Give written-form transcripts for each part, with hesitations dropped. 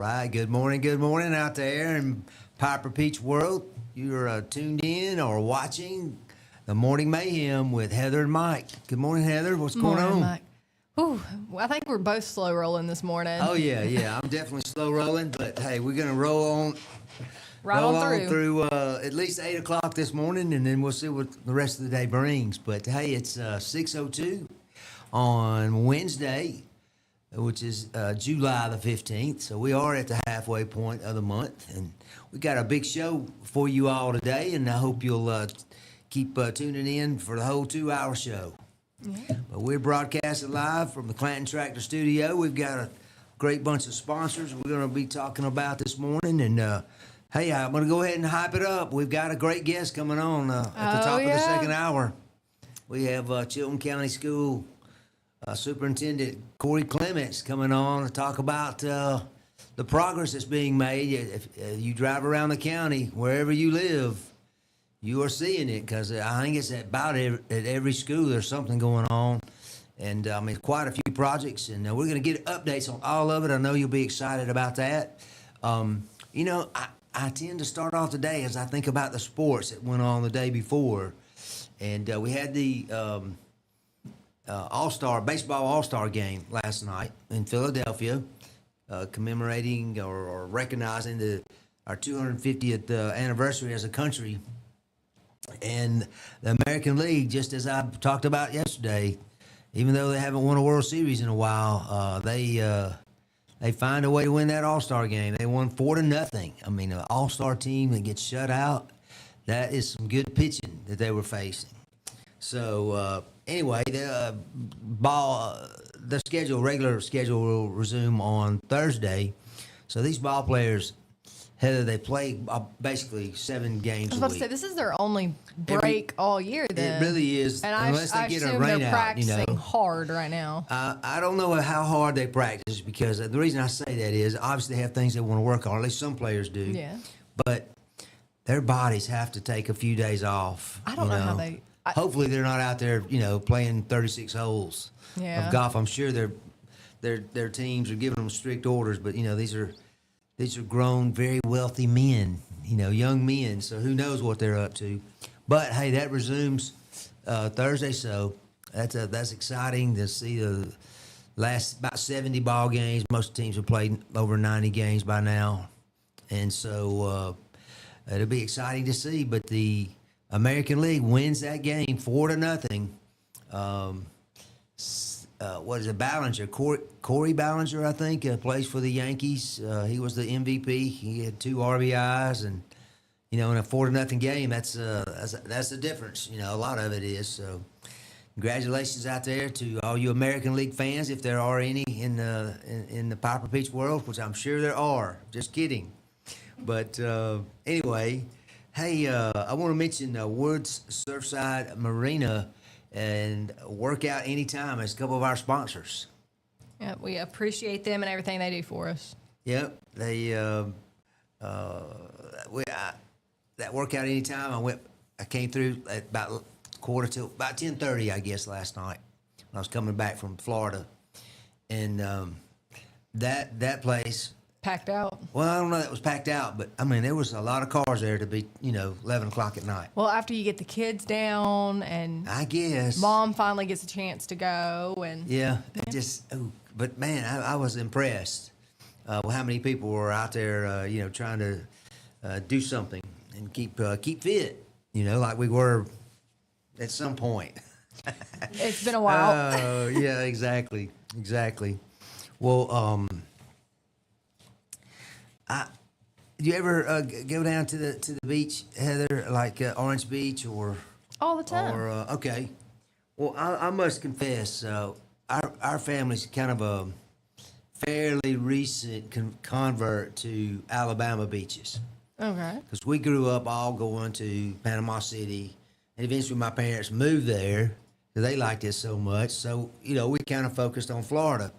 Right. Good morning out there in Piper Peach world. You're tuned in or watching the Morning Mayhem with Heather and Mike. Good morning, Heather. What's going on? Mike. Ooh, I think we're both slow rolling this morning. Oh, yeah. I'm definitely slow rolling, but hey, we're going to roll on through at least 8 o'clock this morning, and then we'll see what the rest of the day brings. But hey, it's 6:02 on Wednesday, which is July the 15th. So we are at the halfway point of the month, and we got a big show for you all today, and I hope you'll keep tuning in for the whole 2-hour show. Yeah. But we're broadcasting live from the Clanton Tractor Studio. We've got a great bunch of sponsors we're going to be talking about this morning, and hey, I'm going to go ahead and hype it up. We've got a great guest coming on at the top of the second hour. We have Chilton County School Superintendent Corey Clements coming on to talk about the progress that's being made. If you drive around the county, wherever you live, you are seeing it, because I think it's about at every school there's something going on. And I mean, quite a few projects, and we're going to get updates on all of it. I know you'll be excited about that. You know, I tend to start off the day as I think about the sports that went on the day before. And we had the baseball All-Star game last night in Philadelphia, commemorating or recognizing our 250th anniversary as a country. And the American League, just as I talked about yesterday, even though they haven't won a World Series in a while, they find a way to win that All-Star game. They won 4-0. I mean, an All-Star team that gets shut out, that is some good pitching that they were facing. So anyway, the regular schedule will resume on Thursday. So these ball players, Heather, they play basically 7 games a week. I was about to say, this is their only break all year then. It really is, and unless they get a rain they're out. practicing hard right now. I don't know how hard they practice, because the reason I say that is obviously they have things they want to work on. At least some players do. Yeah. But their bodies have to take a few days off. I don't know how they... Hopefully they're not out there, playing 36 holes of golf. I'm sure their teams are giving them strict orders, but these are grown, very wealthy men, young men. So who knows what they're up to? But hey, that resumes Thursday, so that's exciting to see the last about 70 ball games. Most teams have played over 90 games by now, and so it'll be exciting to see. But the American League wins that game 4-0. What is it, Ballinger? Corey Ballinger, I think, plays for the Yankees. He was the MVP. He had 2 RBIs, and in a 4-0 game, that's the difference. A lot of it is. So, congratulations out there to all you American League fans, if there are any in the Piper Peach world, which I'm sure there are. Just kidding. But anyway, hey, I want to mention Woods Surfside Marina and Workout Anytime as a couple of our sponsors. Yeah, we appreciate them and everything they do for us. Yep, they that Workout Anytime. I came through at about 10:30, I guess, last night when I was coming back from Florida, and that place packed out. Well, I don't know that it was packed out, but I mean there was a lot of cars there to be 11 o'clock at night. Well, after you get the kids down, and I guess Mom finally gets a chance to go, and but man, I was impressed with how many people were out there, trying to do something and keep fit, like we were at some point. It's been a while. Oh, yeah, exactly. Well, do you ever go down to the beach, Heather, like Orange Beach or all the time? Or okay. Well, I must confess, our family's kind of a fairly recent convert to Alabama beaches. Okay. Because we grew up all going to Panama City, and eventually my parents moved there because they liked it so much. So we kind of focused on Florida,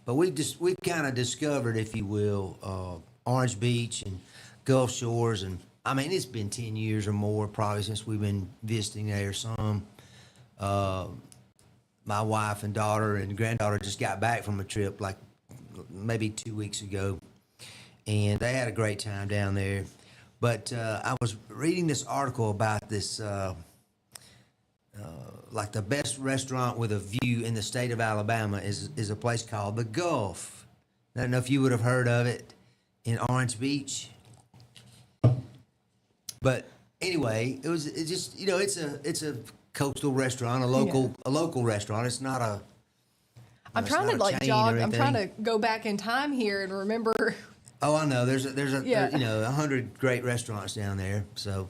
but we've kind of discovered, if you will, Orange Beach and Gulf Shores, and I mean it's been 10 years or more probably since we've been visiting there. Some my wife and daughter and granddaughter just got back from a trip like maybe 2 weeks ago, and they had a great time down there. But I was reading this article about this, like the best restaurant with a view in the state of Alabama is a place called the Gulf. I don't know if you would have heard of it in Orange Beach. But anyway, it's just, it's a coastal restaurant, a local restaurant. It's not a. I'm trying to like jog. I'm trying to go back in time here and remember. Oh, I know. There's 100 great restaurants down there. So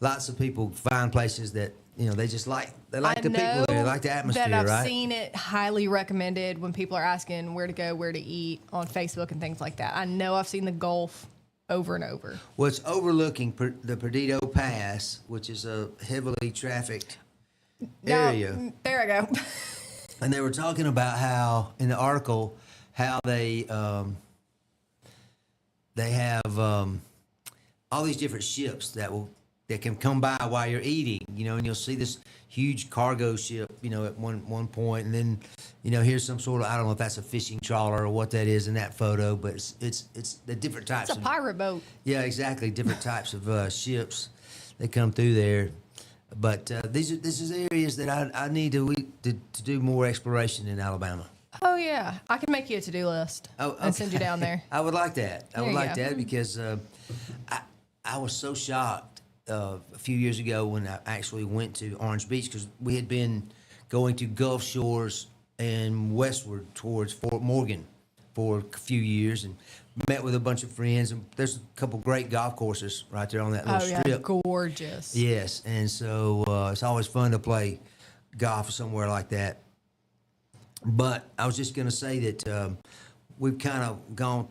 lots of people find places that they just like. They like the people there. They like the atmosphere, that I've right? seen it highly recommended when people are asking where to go, where to eat on Facebook and things like that. I know I've seen the Gulf over and over. Well, it's overlooking the Perdido Pass, which is a heavily trafficked area. No, there I go. And they were talking about how, in the article, how they have all these different ships that can come by while you're eating, and you'll see this huge cargo ship, at one point, and then, here's some sort of, I don't know if that's a fishing trawler or what that is in that photo, but it's the different types. It's a pirate boat. Yeah, exactly, different types of ships that come through there. But this is areas that I need to do more exploration in Alabama. Oh yeah, I can make you a to-do list and send you down there. I would like that. I would like go. that because I was so shocked a few years ago when I actually went to Orange Beach because we had been going to Gulf Shores and westward towards Fort Morgan for a few years and met with a bunch of friends. And there's a couple great golf courses right there on that little strip. Yeah, gorgeous. Yes, and so it's always fun to play golf somewhere like that. But I was just going to say that we've kind of gone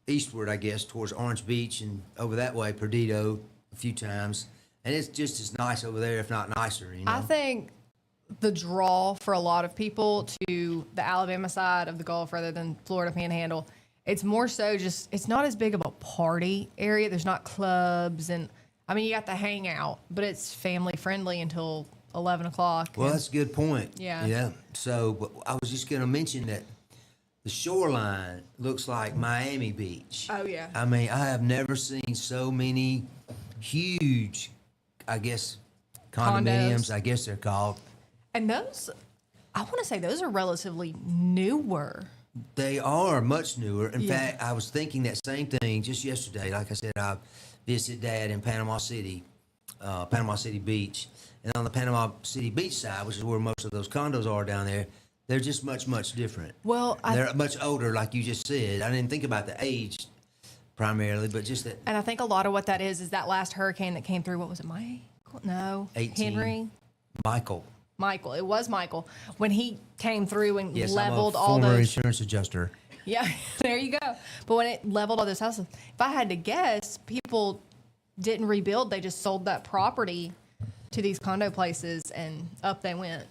eastward, I guess, towards Orange Beach and over that way, Perdido, a few times. And it's just as nice over there, if not nicer, I think the draw for a lot of people to the Alabama side of the Gulf rather than Florida Panhandle, it's more so just, it's not as big of a party area. There's not clubs and, you got the hangout, but it's family friendly until 11 o'clock. Well, that's a good point. Yeah. Yeah. So I was just going to mention that the shoreline looks like Miami Beach. Oh, yeah. I have never seen so many huge, I guess, condominiums, I guess they're called. And those, I want to say those are relatively newer. They are much newer. In fact, I was thinking that same thing just yesterday. Like I said, I visited Dad in Panama City Beach. And on the Panama City Beach side, which is where most of those condos are down there, they're just much, much different. Well, they're much older, like you just said. I didn't think about the age primarily, but just that. And I think a lot of what that is that last hurricane that came through, what was it, Michael? No. 18. Henry? Michael. It was Michael. When he came through and leveled I'm a all former those. insurance adjuster. Yeah, there you go. But when it leveled all those houses, if I had to guess, people didn't rebuild. They just sold that property to these condo places and up they went.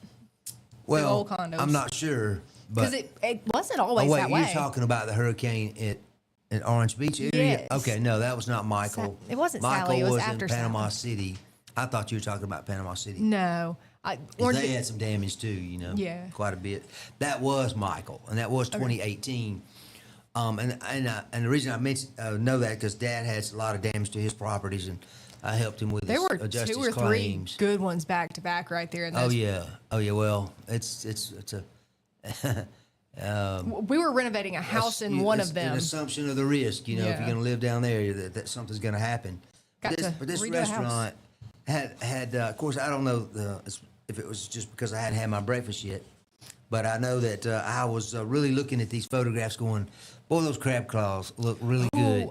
Well, old condos. I'm not sure. Because it wasn't always that way. You're talking about the hurricane at Orange Beach area? Yes. Okay, no, that was not Michael. It wasn't Michael Sally. It was was after in Panama Sally. City. I thought you were talking about Panama City. No. 'Cause they had some damage too, Yeah. quite a bit. That was Michael, and that was 2018. And the reason I know that because Dad had a lot of damage to his properties, and I helped him with There were adjust two his or claims. three good ones back to back right there. In Oh those. yeah. Well, it's a. We were renovating a house in one of them. An assumption of the risk, if you're going to live down there, that something's going to happen. But this redo a house. restaurant had of course, I don't know if it was just because I hadn't had my breakfast yet, but I know that I was really looking at these photographs going, boy, those crab claws look really good.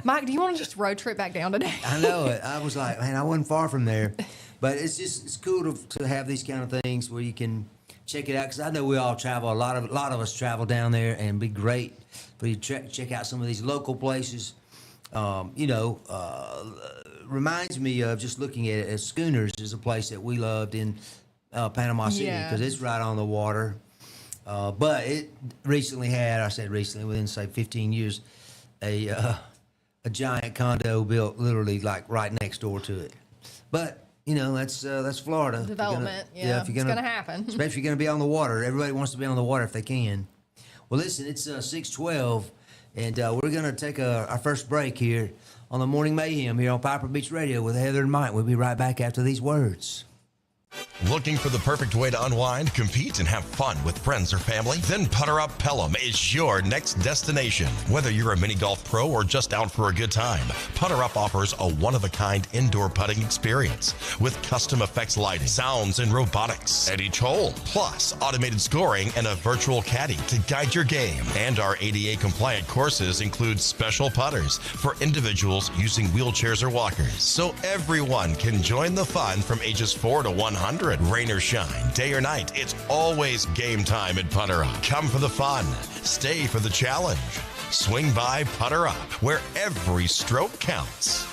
Mike, do you want to just road trip back down today? I know it. I was like, man, I wasn't far from there. But it's cool to have these kind of things where you can check it out, because I know we all travel. A lot of us travel down there, and it'd be great for you to check out some of these local places. Reminds me of just looking at it as Schooners is a place that we loved in Panama City because it's right on the water. But it recently within say 15 years, a giant condo built literally like right next door to it. But that's Florida. Development, if you're it's gonna happen. Especially if you're gonna be on the water. Everybody wants to be on the water if they can. Well, listen, it's 6:12. And we're going to take our first break here on the Morning Mayhem here on Piper Beach Radio with Heather and Mike. We'll be right back after these words. Looking for the perfect way to unwind, compete, and have fun with friends or family? Then Putter Up Pelham is your next destination. Whether you're a mini golf pro or just out for a good time, Putter Up offers a one-of-a-kind indoor putting experience with custom effects lighting, sounds, and robotics at each hole, plus automated scoring and a virtual caddy to guide your game. And our ADA-compliant courses include special putters for individuals using wheelchairs or walkers, so everyone can join the fun from ages 4 to 100. Rain or shine, day or night, it's always game time at Putter Up. Come for the fun, stay for the challenge. Swing by Putter Up, where every stroke counts.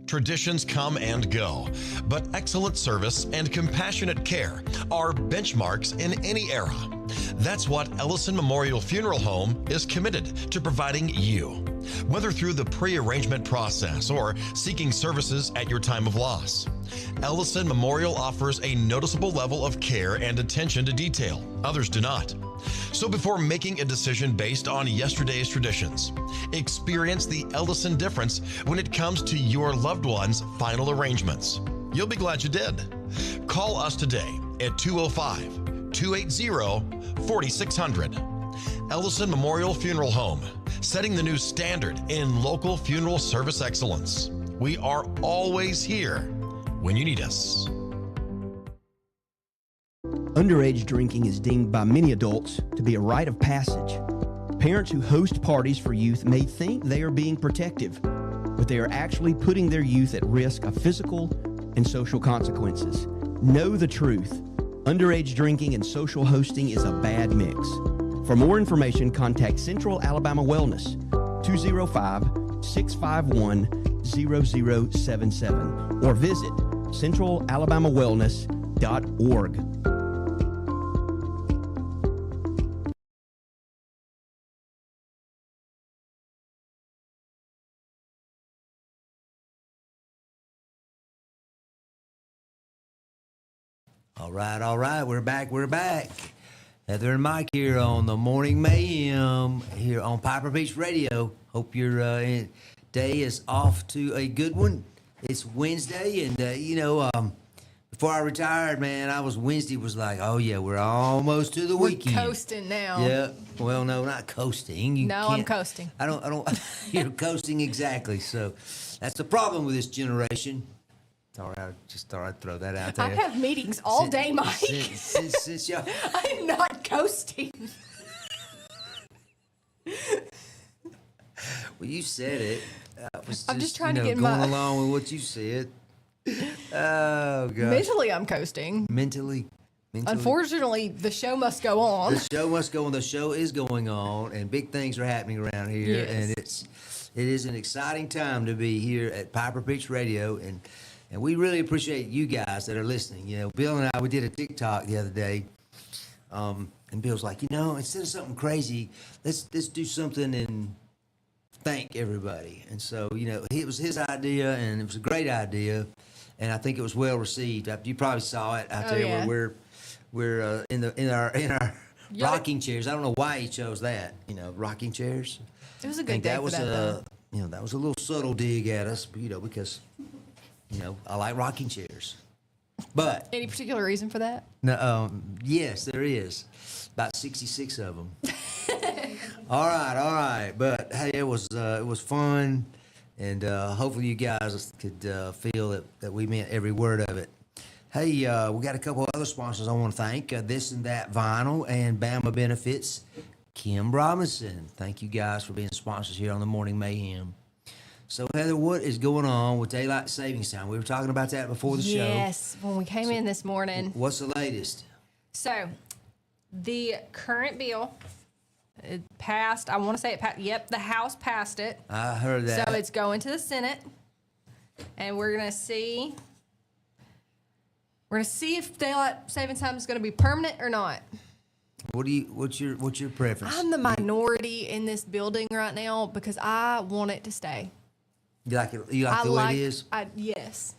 Traditions come and go, but excellent service and compassionate care are benchmarks in any era. That's what Ellison Memorial Funeral Home is committed to providing you, whether through the pre-arrangement process or seeking services at your time of loss. Ellison Memorial offers a noticeable level of care and attention to detail. Others do not. So before making a decision based on yesterday's traditions, experience the Ellison difference when it comes to your loved one's final arrangements. You'll be glad you did. Call us today at 205-280-4600. Ellison Memorial Funeral Home, setting the new standard in local funeral service excellence. We are always here when you need us. Underage drinking is deemed by many adults to be a rite of passage. Parents who host parties for youth may think they are being protective, but they are actually putting their youth at risk of physical and social consequences. Know the truth. Underage drinking and social hosting is a bad mix. For more information, contact Central Alabama Wellness, 205-651-0077, or visit centralalabamawellness.org. All right, we're back. Heather and Mike here on the Morning Mayhem here on Piper Beach Radio. Hope your day is off to a good one. It's Wednesday, and before I retired, man, Wednesday was like, oh yeah, we're almost to the weekend. We're coasting now. Yeah. Well, no, not coasting. I'm coasting. I don't. You're coasting exactly. So that's the problem with this generation. All right, I just thought I'd throw that out there. I have meetings all day, Mike. Since y'all... I'm not coasting. Well, you said it. I'm just trying to get going along with what you said. Oh, God. Mentally, I'm coasting. Mentally. Unfortunately, the show must go on. The show must go on. The show is going on, and big things are happening around here. Yes. And it is an exciting time to be here at Piper Beach Radio, and we really appreciate you guys that are listening. You know, Bill and I, we did a TikTok the other day, and Bill's like, instead of something crazy, let's do something and thank everybody. And so, it was his idea, and it was a great idea, and I think it was well received. You probably saw it out there yeah. where we're in our rocking chairs. I don't know why he chose that. Rocking chairs. It was a good day for that, though. That was a little subtle dig at us, because. I like rocking chairs. But any particular reason for that? No, yes, there is. About 66 of them. All right. But hey, it was fun, and hopefully you guys could feel that we meant every word of it. Hey, we got a couple other sponsors I want to thank. This and That Vinyl and Bama Benefits. Kim Robinson. Thank you guys for being sponsors here on the Morning Mayhem. So, Heather, what is going on with Daylight Savings Time? We were talking about that before the show. Yes, when we came in this morning. What's the latest? So, the current bill, it passed. I want to say it passed. Yep, the House passed it. I heard that. So, it's going to the Senate, and we're going to see. We're going to see if Daylight Savings Time is going to be permanent or not. What's your preference? I'm the minority in this building right now because I want it to stay. You like it? You like the way it is? Yes.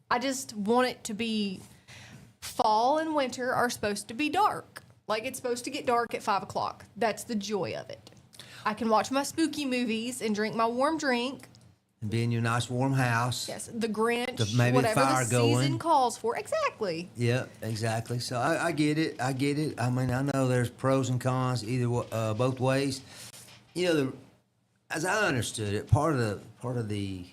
I just want it to be. Fall and winter are supposed to be dark. Like, it's supposed to get dark at 5 o'clock. That's the joy of it. I can watch my spooky movies and drink my warm drink. And be in your nice warm house. Yes, the Grinch, Maybe whatever fire the season going. calls for. Exactly. Yeah, exactly. So I get it. I get it. I mean, I know there's pros and cons both ways. You know, as I understood it, part of the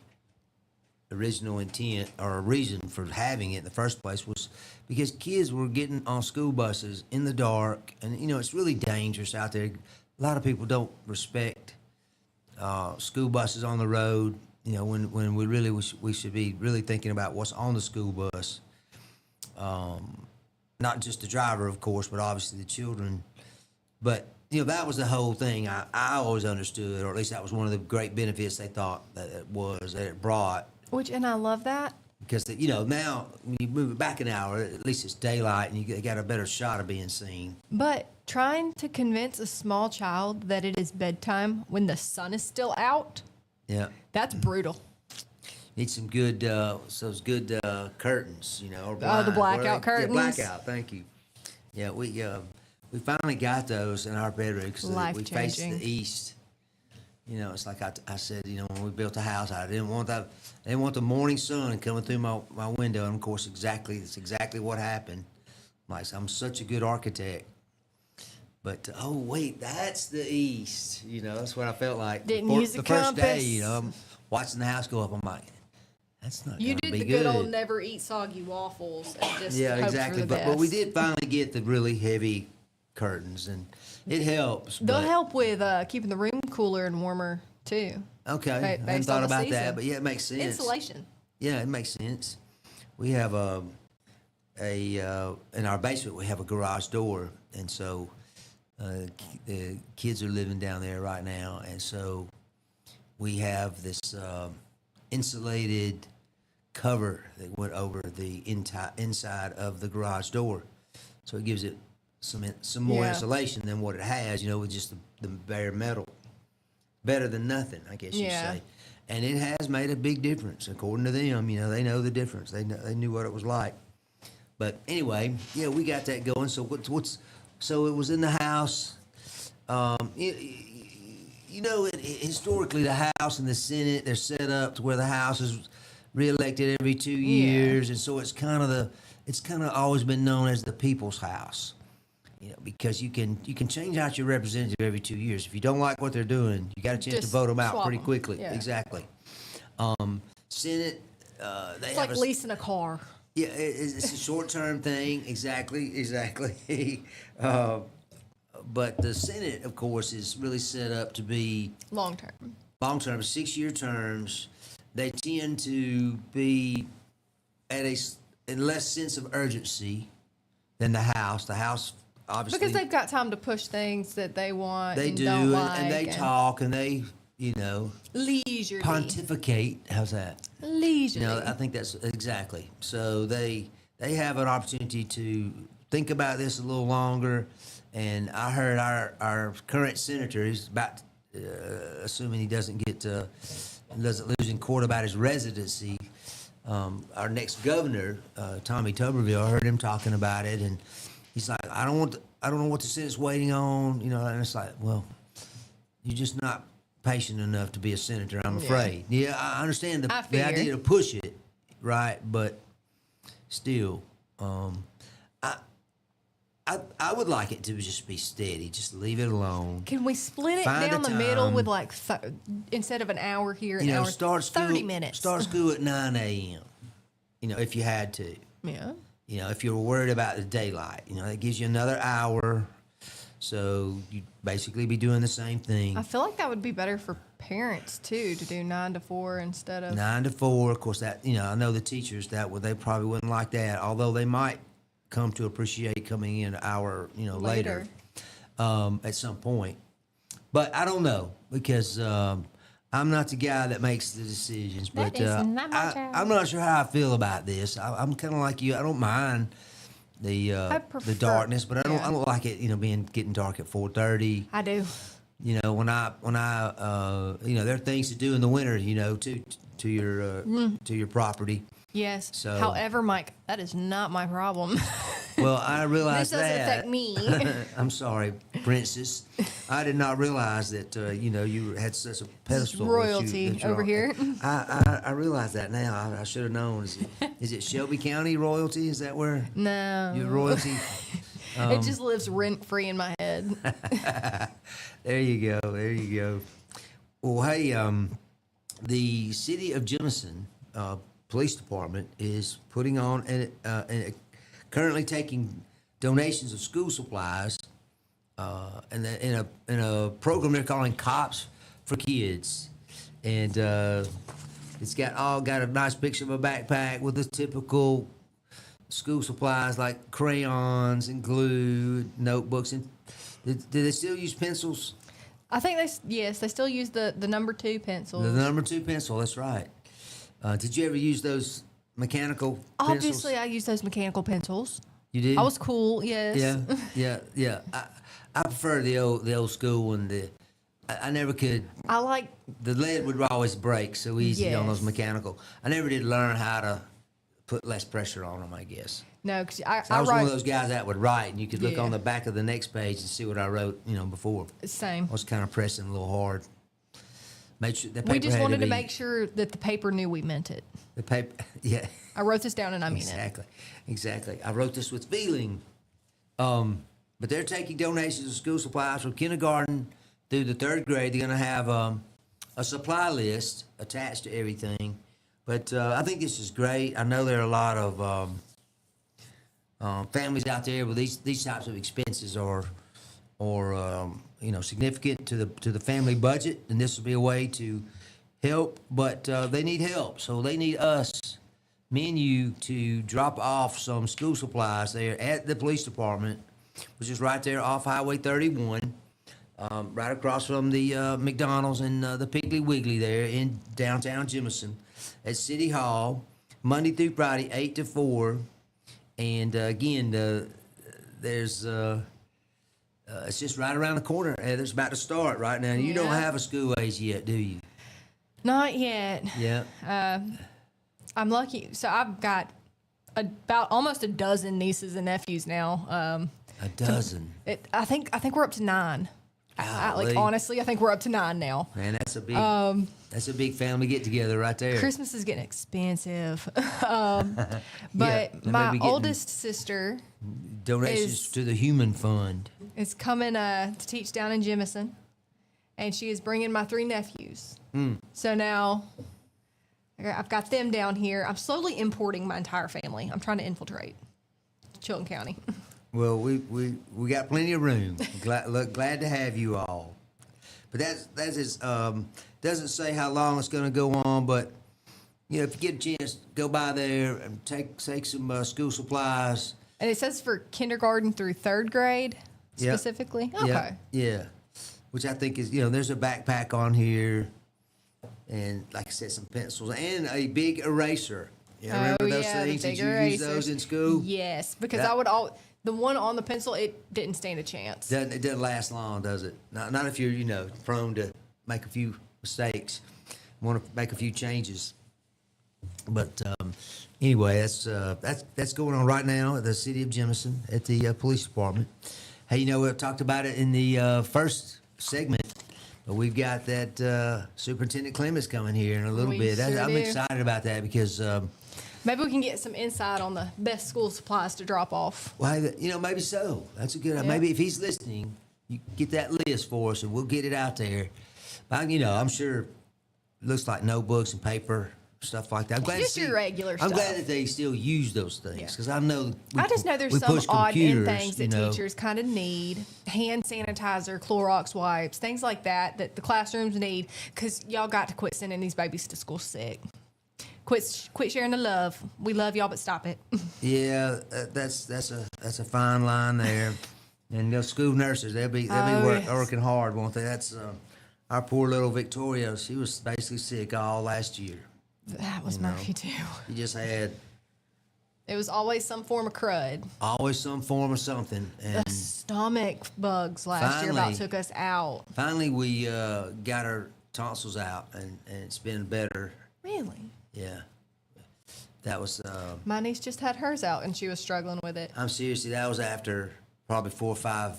original intent or reason for having it in the first place was because kids were getting on school buses in the dark, and you know it's really dangerous out there. A lot of people don't respect school buses on the road. You know, when we should be really thinking about what's on the school bus. Not just the driver, of course, but obviously the children. But you know, that was the whole thing. I always understood, or at least that was one of the great benefits they thought that it brought. And I love that. Because you know, now when you move it back an hour, at least it's daylight, and you got a better shot of being seen. But trying to convince a small child that it is bedtime when the sun is still out, Yeah, that's brutal. need some good curtains, you know. Or The blinds. blackout curtains? Yeah, blackout. Thank you. Yeah, we finally got those in our bedroom because we faced the Life-changing. east. You know, it's like I said, you know, when we built the house, I didn't want the morning sun coming through my window, and of course, it's exactly what happened. I'm such a good architect. But oh wait, that's the east. You know, that's what I felt like. Didn't use the a first day. compass. You know, I'm watching the house go up. I'm like, that's not You gonna did be the good old never eat soggy waffles and just Yeah, hope exactly. for the But we best. did finally get the really heavy curtains, and it helps. They'll but- help with keeping the room cooler and warmer too. Okay, I hadn't based thought on the about season. that, but yeah, it makes sense. Insulation. Yeah, it makes sense. We have in our basement we have a garage door, and so the kids are living down there right now, and so we have this insulated cover that went over the inside of the garage door, so it gives it some more Yeah. insulation than what it has, you know, with just the bare metal. Better than nothing, I guess you'd Yeah. say. And it has made a big difference, according to them. You know, they know the difference. They knew what it was like. But anyway, yeah, we got that going. So so it was in the house. You know, historically, the House and the Senate, they're set up to where the House is reelected every 2 years, and so it's kind of always been known as the People's House. You know, because you can change out your representative every 2 years. If you don't like what they're doing, you got a chance to Just vote them out swap pretty 'em. quickly. Yeah. Exactly. Senate, they It's have like leasing a car. yeah, it's a short-term thing. Exactly. But the Senate, of course, is really set up to be Long term. long-term, 6-year terms. They tend to be at in less sense of urgency than the House. The House, obviously, Because they've got time to push things that they want they and do, don't and, like. and they talk, and they, you know, Leisurely. pontificate. How's that? Leisurely. You know, I think that's exactly. So they have an opportunity to think about this a little longer. And I heard our current senator, he's about, assuming he doesn't lose in court about his residency. Our next governor, Tommy Tuberville, I heard him talking about it, and he's like, I don't know what the Senate's waiting on, you know. And it's like, well, you're just not patient enough to be a senator, I'm afraid. Yeah, I understand the figure. idea to push it, right? But still, I would like it to just be steady. Just leave it alone. Can we split it Find a down the middle time. with like instead of an hour here, an You know, hour, start school, 30 minutes? Start school at 9 a.m. You know, if you had to. Yeah. You know, if you're worried about the daylight, you know, that gives you another hour. So you'd basically be doing the same thing. I feel like that would be better for parents too, to do 9 to 4 instead of 9 to 4. Of course, that, you know, I know the teachers they probably wouldn't like that, although they might come to appreciate coming in an hour, you know, later at some point. But I don't know, because I'm not the guy that makes the decisions. That But is not my job. I'm not sure how I feel about this. I'm kind of like you. I don't mind the prefer- darkness, but I yeah. don't like it. You know, getting dark at 4:30. I do. You know, when I you know, there are things to do in the winter. You know, to your property. Yes. So- However, Mike, that is not my problem. Well, I realized This doesn't that. affect me. I'm sorry, princess. I did not realize that you had such a pedestal. Royalty that you're over on. here. I realize that now. I should have known. Is it Shelby County royalty? Is that where No. your royalty? It just lives rent free in my head. There you go. There you go. Well, hey, the city of Jemison police department is putting on and currently taking donations of school supplies, and in a program they're calling Cops for Kids, and it's got a nice picture of a backpack with the typical school supplies like crayons and glue, notebooks, and do they still use pencils? I think they still use the number 2 pencils. The number 2 pencil, that's right. Did you ever use those mechanical pencils? Obviously, I use those mechanical pencils. You did? I was cool, yes. Yeah. I prefer the old school one. I never could. I like. The lead would always break so easy on those Yes. mechanical. I never did learn how to put less pressure on them, I guess. No, because I was one of those guys that would write, and you could look Yeah. on the back of the next page and see what I wrote, before. Same. I was kind of pressing a little hard. Made sure the paper We just had wanted to be- make sure that the paper knew we meant it. the paper. Yeah. I wrote this down and I mean it. Exactly. I wrote this with feeling. But they're taking donations of school supplies from kindergarten through the 3rd grade. They're going to have a supply list attached to everything. But I think this is great. I know there are a lot of families out there where these types of expenses are significant to the family budget, and this will be a way to help. But they need help, so they need us, me and you, to drop off some school supplies there at the police department, which is right there off Highway 31, right across from the McDonald's and the Piggly Wiggly there in downtown Jemison, at City Hall, Monday through Friday, 8 to 4. And again, there's it's just right around the corner. It's about to start right now. You don't Yeah. have a school age yet, do you? Not yet. Yeah. I'm lucky. So I've got about almost a dozen nieces and nephews now. A dozen. I think we're up to 9. Golly. Honestly, I think we're up to 9 now. Man, that's a big family get together right there. Christmas is getting expensive. they But may my be getting oldest sister Donations is- to the Human Fund. is coming to teach down in Jemison, and she is bringing my 3 nephews. So now I've got them down here. I'm slowly importing my entire family. I'm trying to infiltrate Chilton County. Well, we got plenty of room. Glad to have you all. But that is doesn't say how long it's going to go on. But if you get a chance, go by there and take some school supplies. And it says for kindergarten through 3rd grade Yep. specifically. Okay. Yeah. Which I think is there's a backpack on here, and like I said, some pencils and a big eraser. You remember those the things? Did big you use those erasers. in school? Yes, because That- the one on the pencil, it didn't stand a chance. It doesn't last long, does it? Not if you're prone to make a few mistakes, want to make a few changes. But anyway, that's going on right now at the city of Jemison at the police department. Hey, we talked about it in the first segment, but we've got that Superintendent Clemens coming here in a little We bit. sure I'm do. excited about that because. Maybe we can get some insight on the best school supplies to drop off. Well, maybe so. That's a good. Yeah. Maybe if he's listening, you get that list for us, and we'll get it out there. But, I'm sure it looks like notebooks and paper, stuff like that. I'm glad Just to your see- regular I'm stuff. glad that they still use those things Yeah. because I know. I just know there's we some push odd end computers, things that teachers kind of need. Hand sanitizer, Clorox wipes, things like that the classrooms need, because y'all got to quit sending these babies to school sick. Quit sharing the love. We love y'all, but stop it. Yeah, that's a fine line there. And those school nurses, they'll be Yes. working hard, won't they? That's our poor little Victoria. She was basically sick all last year. That was Murphy too. She just had It was always some form of crud. always some form of something. And The stomach bugs last year about Finally. took us out. finally, we got her tonsils out, and it's been better. Really? Yeah. That was. My niece just had hers out, and she was struggling with it. I'm seriously. That was after probably 4 or 5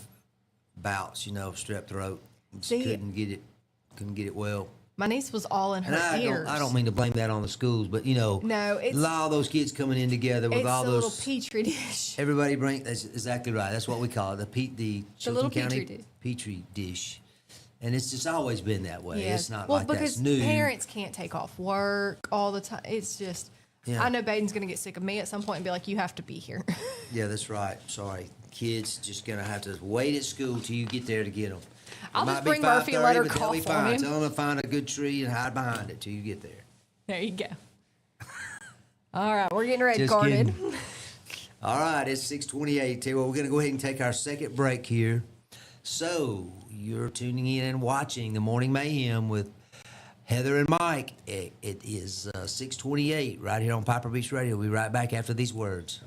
bouts. Of strep throat. Just couldn't get it well. My niece was all in her ears. I don't mean to blame that on the schools, but no, it's a lot of those kids coming in together with all those. It's a little petri dish. Everybody that's exactly right. That's what we call it, the Chilton County petri dish, and it's just always been that way. Yeah. It's not like that's new. Because parents can't take off work all the time. It's just. Yeah. I know Baden's going to get sick of me at some point and be like, "You have to be here." Yeah, that's right. Sorry, kids just going to have to wait at school till you get there to get them. I'll just bring Murphy and let her call for him. Tell them to find a good tree and hide behind it till you get there. There you go. All right, we're getting red carded. All right, it's 6:28. Tell you what, we're going to go ahead and take our second break here. So you're tuning in and watching the Morning Mayhem with Heather and Mike. It is 6:28 right here on Piper Beach Radio. We'll be right back after these words.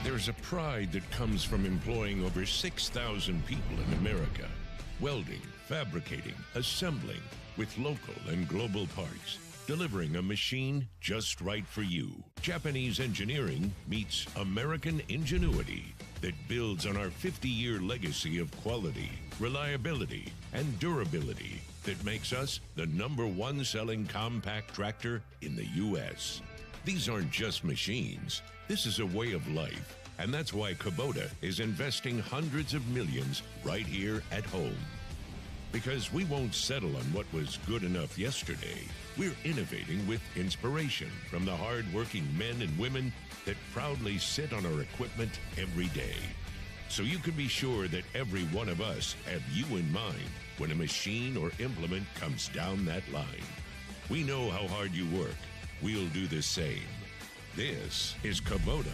There's a pride that comes from employing over 6,000 people in America, welding, fabricating, assembling with local and global parts, delivering a machine just right for you. Japanese engineering meets American ingenuity that builds on our 50-year legacy of quality, reliability, and durability that makes us the #1 selling compact tractor in the U.S. These aren't just machines. This is a way of life. And that's why Kubota is investing hundreds of millions right here at home. Because we won't settle on what was good enough yesterday. We're innovating with inspiration from the hard-working men and women that proudly sit on our equipment every day. So you can be sure that every one of us have you in mind when a machine or implement comes down that line. We know how hard you work. We'll do the same. This is Kubota.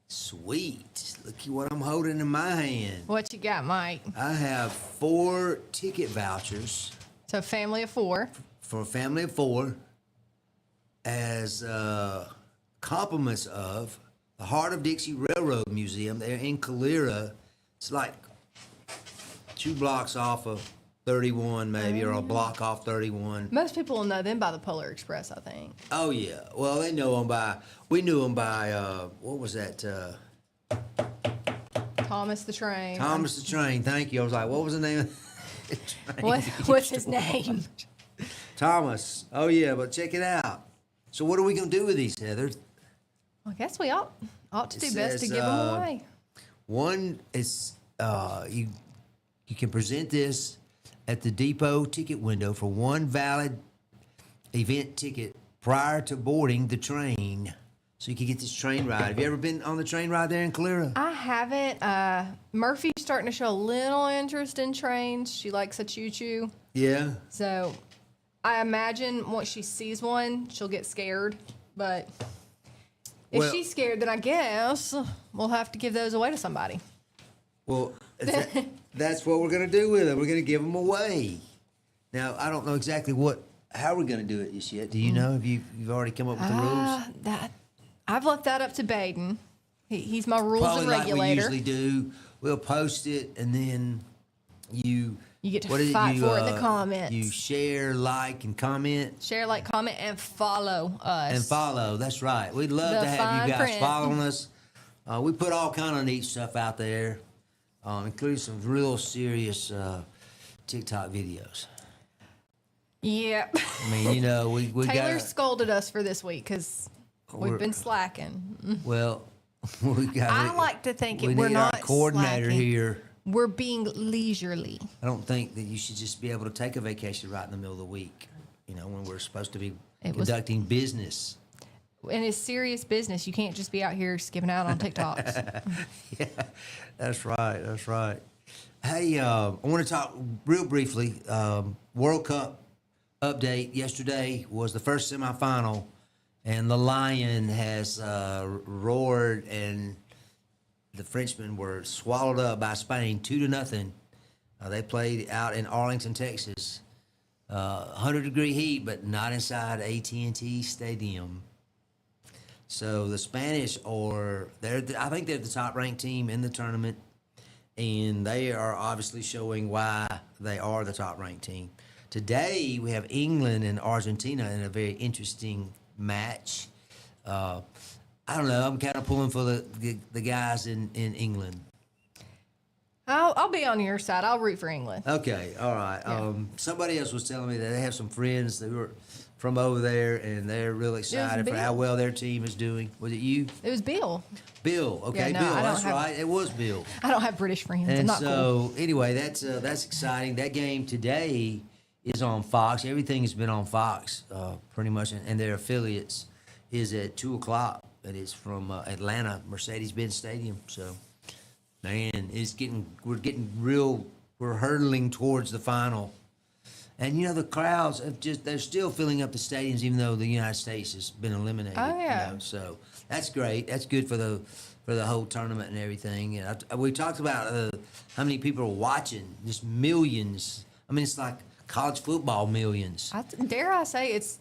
Sweet. Look at what I'm holding in my hand. What you got, Mike? I have 4 ticket vouchers. So family of 4. For a family of 4 as compliments of the Heart of Dixie Railroad Museum. They're in Calera. It's like 2 blocks off of 31 maybe, or a block off 31. Most people will know them by the Polar Express, I think. Oh, yeah. Well, they know them by, we knew them by, what was that? Thomas the Train. Thomas the Train. Thank you. I was like, what was the name of the train? What's his name? Thomas. Oh yeah, but check it out. So what are we gonna do with these, Heather? I guess we ought to do It best to says, give them away. One is you can present this at the depot ticket window for one valid event ticket prior to boarding the train. So you can get this train ride. Have you ever been on the train ride there in Calera? I haven't. Murphy's starting to show a little interest in trains. She likes a choo-choo. Yeah. So I imagine once she sees one, she'll get scared. But if she's scared, then I guess we'll have to give those away to somebody. Well, that's what we're going to do with them. We're going to give them away. Now, I don't know exactly how we're going to do it just yet. Do you know? Have you've already come up with the rules? I've left that up to Baden. He's my rules Probably and regulator. like we usually do. We'll post it, and then you get to fight for it in the comments. You share, like, and comment. Share, like, comment, and follow us. And follow. That's right. We'd love to have you guys following us. We put all kind of neat stuff out there, including some real serious TikTok videos. Yep. I mean, you know, we Taylor scolded us for this week because we've been slacking. Well, we got. I like to think we're not our coordinator slacking. here. We're being leisurely. I don't think that you should just be able to take a vacation right in the middle of the week. You know, when we're supposed to be conducting business. And it's serious business. You can't just be out here skipping out on TikToks. Yeah, that's right. That's right. Hey, I want to talk real briefly. World Cup update. Yesterday was the first semifinal, and the Lion has roared, and the Frenchmen were swallowed up by Spain 2-0. They played out in Arlington, Texas. 100-degree heat, but not inside AT&T Stadium. So the Spanish I think they're the top-ranked team in the tournament, and they are obviously showing why they are the top-ranked team. Today, we have England and Argentina in a very interesting match. I don't know. I'm kind of pulling for the guys in England. I'll be on your side. I'll root for England. Okay, all right. Yeah. Somebody else was telling me that they have some friends that were from over there, and they're really excited for how well their team is doing. Was it you? It was Bill. Bill. Okay, Yeah, no, Bill. I don't That's right. It was Bill. I don't have British friends. And I'm not so, anyway, that's exciting. That game today is on Fox. Everything has been on Fox, pretty much, and their affiliates is at 2:00. And it's from Atlanta, Mercedes-Benz Stadium. So, man, we're hurtling towards the final. And, you know, the crowds they're still filling up the stadiums, even though the United States has been eliminated. Oh, yeah. You know? So that's great. That's good for the whole tournament and everything. And we talked about how many people are watching, just millions. I mean, it's like college football millions. Dare I say it's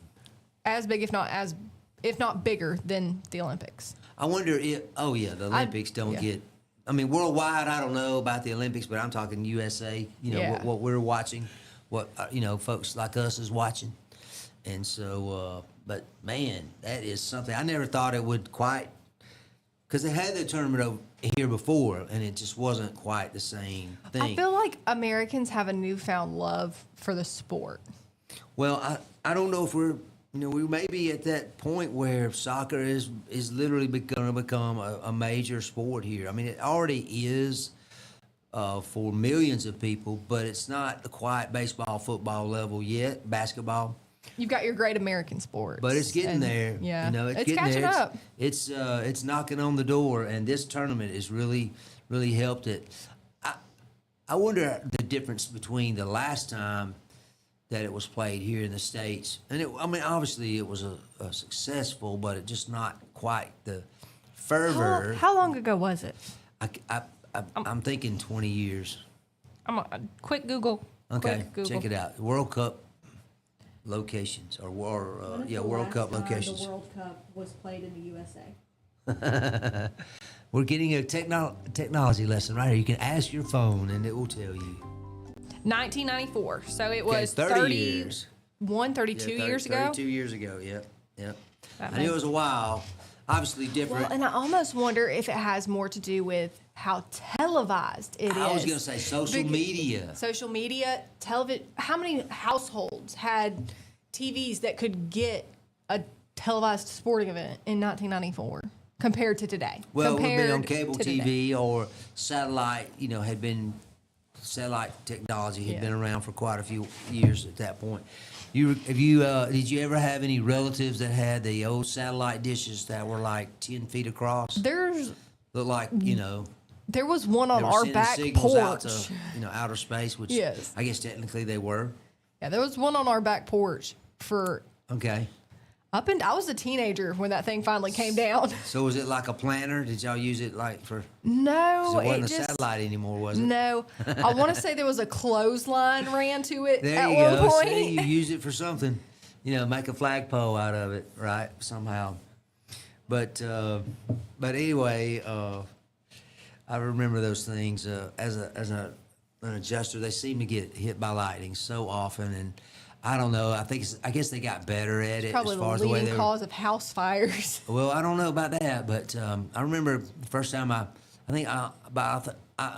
as big, if not bigger than the Olympics. I wonder the Olympics get. I mean, worldwide, I don't know about the Olympics, but I'm talking USA. You know what we're watching, what folks like us is watching, and so. But man, that is something I never thought it would quite, because they had the tournament over here before, and it just wasn't quite the same thing. I feel like Americans have a newfound love for the sport. Well, I don't know if we may be at that point where soccer is literally going to become a major sport here. I mean, it already is for millions of people, but it's not quite baseball, football level yet, basketball. You've got your great American sports. But it's getting there. Yeah. It's getting catching there. up. It's knocking on the door, and this tournament has really, really helped it. I wonder the difference between the last time that it was played here in the States. And obviously it was a successful, but it just not quite the fervor. How long ago was it? I'm thinking 20 years. I'm a quick Google. Okay, quick Google. check it out. World Cup locations World Cup locations. The World Cup was played in the USA. We're getting a technology lesson right here. You can ask your phone and it will tell you. 1994. So it was 30 years. 32 years ago? 32 years ago, yep. That I knew it was a while. obviously different. Well, and I almost wonder if it has more to do with how televised it is. I was going to say social media. Social media, television. How many households had TVs that could get a televised sporting event in 1994 compared to today? Well, it would have been on Compared cable to TV today. or satellite, satellite technology had been around for quite a few years at that point. Did you ever have any relatives that had the old satellite dishes that were like 10 feet across? Looked like, There was one on they were our sending back signals out porch. to, outer space, which Yes. I guess technically they were. Yeah, there was one on our back porch for Okay. I was a teenager when that thing finally came down. So was it like a planter? Did y'all use it like for? No, 'Cause it wasn't it a just satellite anymore, was it? no. I want to say there was a clothesline ran to it There at you one go. point. See, you use it for something. Make a flagpole out of it, right? Somehow. But anyway, I remember those things as an adjuster. They seem to get hit by lightning so often, and I don't know. I guess they got better at it Probably as far as the the way leading they cause of house fires. Well, I don't know about that, but I remember the first time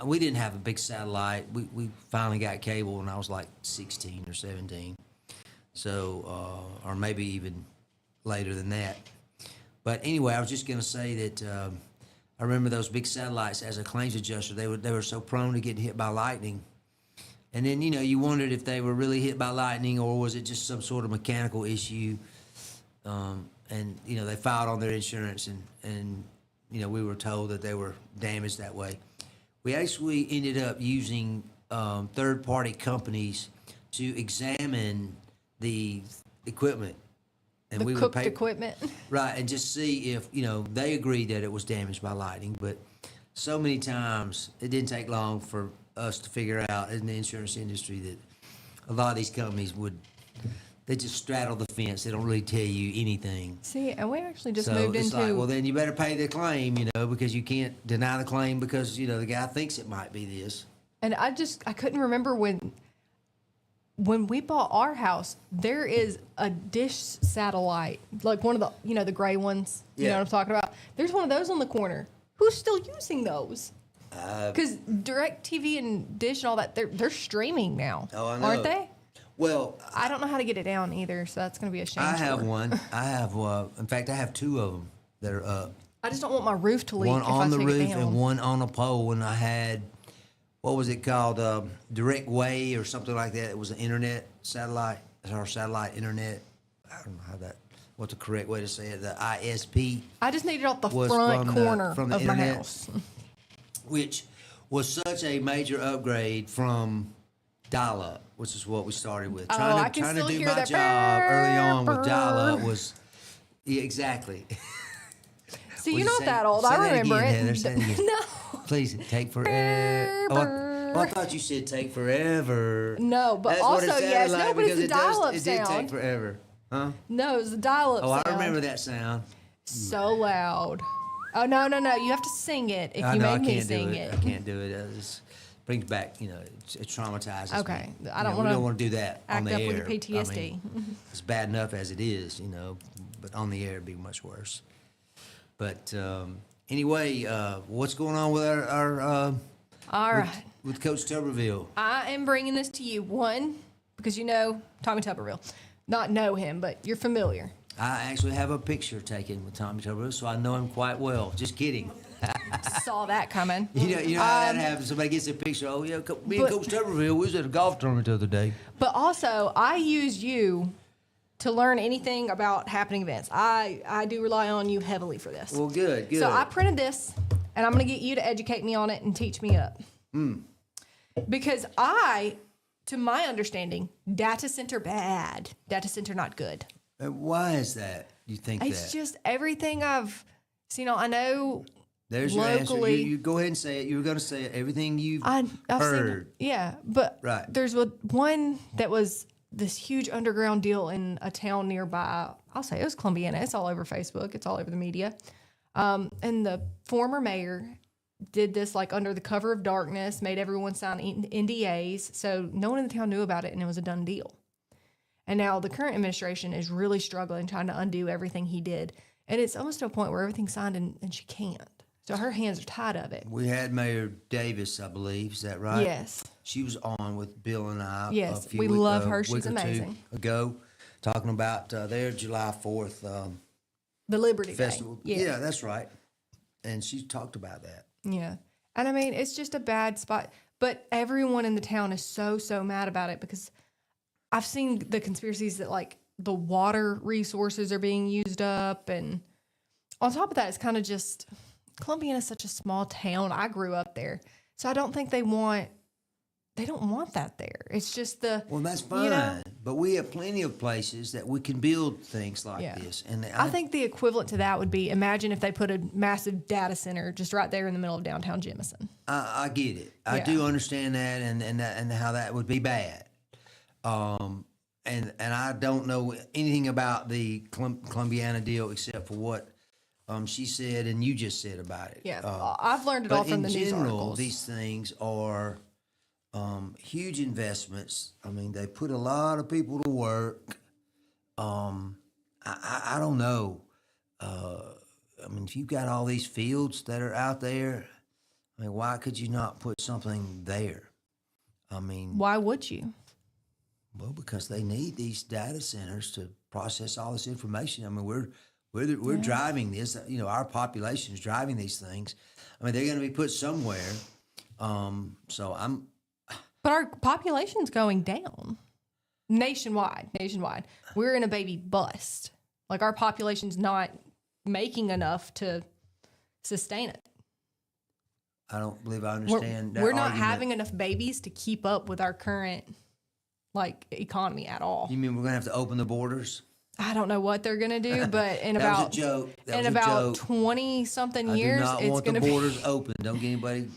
we didn't have a big satellite. We finally got cable when I was like 16 or 17. So, or maybe even later than that. But anyway, I was just going to say that I remember those big satellites as a claims adjuster. They were so prone to getting hit by lightning. And then, you wondered if they were really hit by lightning or was it just some sort of mechanical issue. And they filed on their insurance and we were told that they were damaged that way. We actually ended up using third-party companies to examine the equipment. And The cooked equipment. Right, and just see if, they agreed that it was damaged by lightning. But so many times, it didn't take long for us to figure out in the insurance industry that a lot of these companies they just straddle the fence. They don't really tell you anything. See, and we actually just So moved it's into. like, well, then you better pay the claim, because you can't deny the claim because, the guy thinks it might be this. And I couldn't remember when we bought our house, there is a dish satellite, like one of the, the gray ones. You know Yeah. what I'm talking about? There's one of those on the corner. Who's still using those? Because DirecTV and Dish and all that, they're streaming now. Oh, I know. Aren't they? Well, I don't know how to get it down either, so that's going to be a shame. I have chore. one. I have, in fact, I have two of them that are up. I just don't want my roof to leak One if on I the take roof it down. and one on a pole. And I had, what was it called? Direct Way or something like that. It was an internet satellite, or satellite internet. I don't know what the correct way to say it. The ISP, I just need it off the was front from the- corner from the of my internet. house. which was such a major upgrade from dial-up, which is what we started with. Oh, I can trying to still do hear my that job early on with burr. dial-up was, yeah, exactly. See, Would you're you not say- that old. say I that remember again, it. Heather, say it again. No. Please, take forever. I thought you said take forever. No, but That's what it also, sounded yes, like no, but it's because the dial-up It did take sound. forever. Huh? No, it's the dial-up Oh, sound. I remember that sound. So loud. Oh, no. You have to sing it if I you know, made I me can't sing do it. it. I can't do it. It just brings back, it traumatizes me. Okay. I You don't know, wanna we don't want to do that on act the up air. with your I PTSD. mean, it's bad enough as it is, but on the air it'd be much worse. But anyway, what's going on with our All right. with Coach Tuberville? I am bringing this to you, one, because you know Tommy Tuberville. Not know him, but you're familiar. I actually have a picture taken with Tommy Tuberville, so I know him quite well. Just kidding. Saw that coming. You know how that happens. Somebody gets a picture. Oh yeah, me and but- Coach Tuberville, we was at a golf tournament the other day. But also, I use you to learn anything about happening events. I do rely on you heavily for this. Well, good. So I printed this, and I'm going to get you to educate me on it and teach me up. Because to my understanding, data center bad, data center not good. Why is that? You think It's that? just everything I've seen. I know There's your answer. locally. You go ahead and say it. You were going to say it. Everything you've I've heard. seen, yeah, but Right. there's one that was this huge underground deal in a town nearby. I'll say it was Columbiana. It's all over Facebook. It's all over the media. And the former mayor did this like under the cover of darkness, made everyone sign NDAs, so no one in the town knew about it, and it was a done deal. And now the current administration is really struggling trying to undo everything he did. And it's almost to a point where everything's signed and she can't. So her hands are tied of it. We had Mayor Davis, I believe. Is that right? Yes. She was on with Bill and I. Yes, a few we week- love her. week She's or two amazing. ago, talking about their July 4th The Liberty festival. Day. Yeah, that's right. And she talked about that. Yeah. And I mean, it's just a bad spot. But everyone in the town is so mad about it because I've seen the conspiracies that like the water resources are being used up. And on top of that, it's kind of just Columbiana is such a small town. I grew up there. So I don't think they don't want that there. It's just Well, that's fine. You know? But we have plenty of places that we can build things like Yeah. this. And I think the equivalent to that would be imagine if they put a massive data center just right there in the middle of downtown Jemison. I get it. I Yeah. do understand that and how that would be bad. And I don't know anything about the Columbiana deal except for what she said and you just said about it. Yeah, I've learned it all from the news in general, articles. these things are huge investments. I mean, they put a lot of people to work. I don't know. I mean, if you've got all these fields that are out there, I mean, why could you not put something there? I mean, Why would you? well, because they need these data centers to process all this information. I mean, we're driving this. You know, our population is driving these things. I mean, they're going to be put somewhere. So But our population's going down nationwide. We're in a baby bust. Like our population's not making enough to sustain it. I don't believe I understand that We're not argument. having enough babies to keep up with our current like economy at all. You mean we're going to have to open the borders? I don't know what they're gonna do, but in That about was a joke. That in was a about joke. 20 something I do years, not it's want the gonna be. borders open. Don't get anybody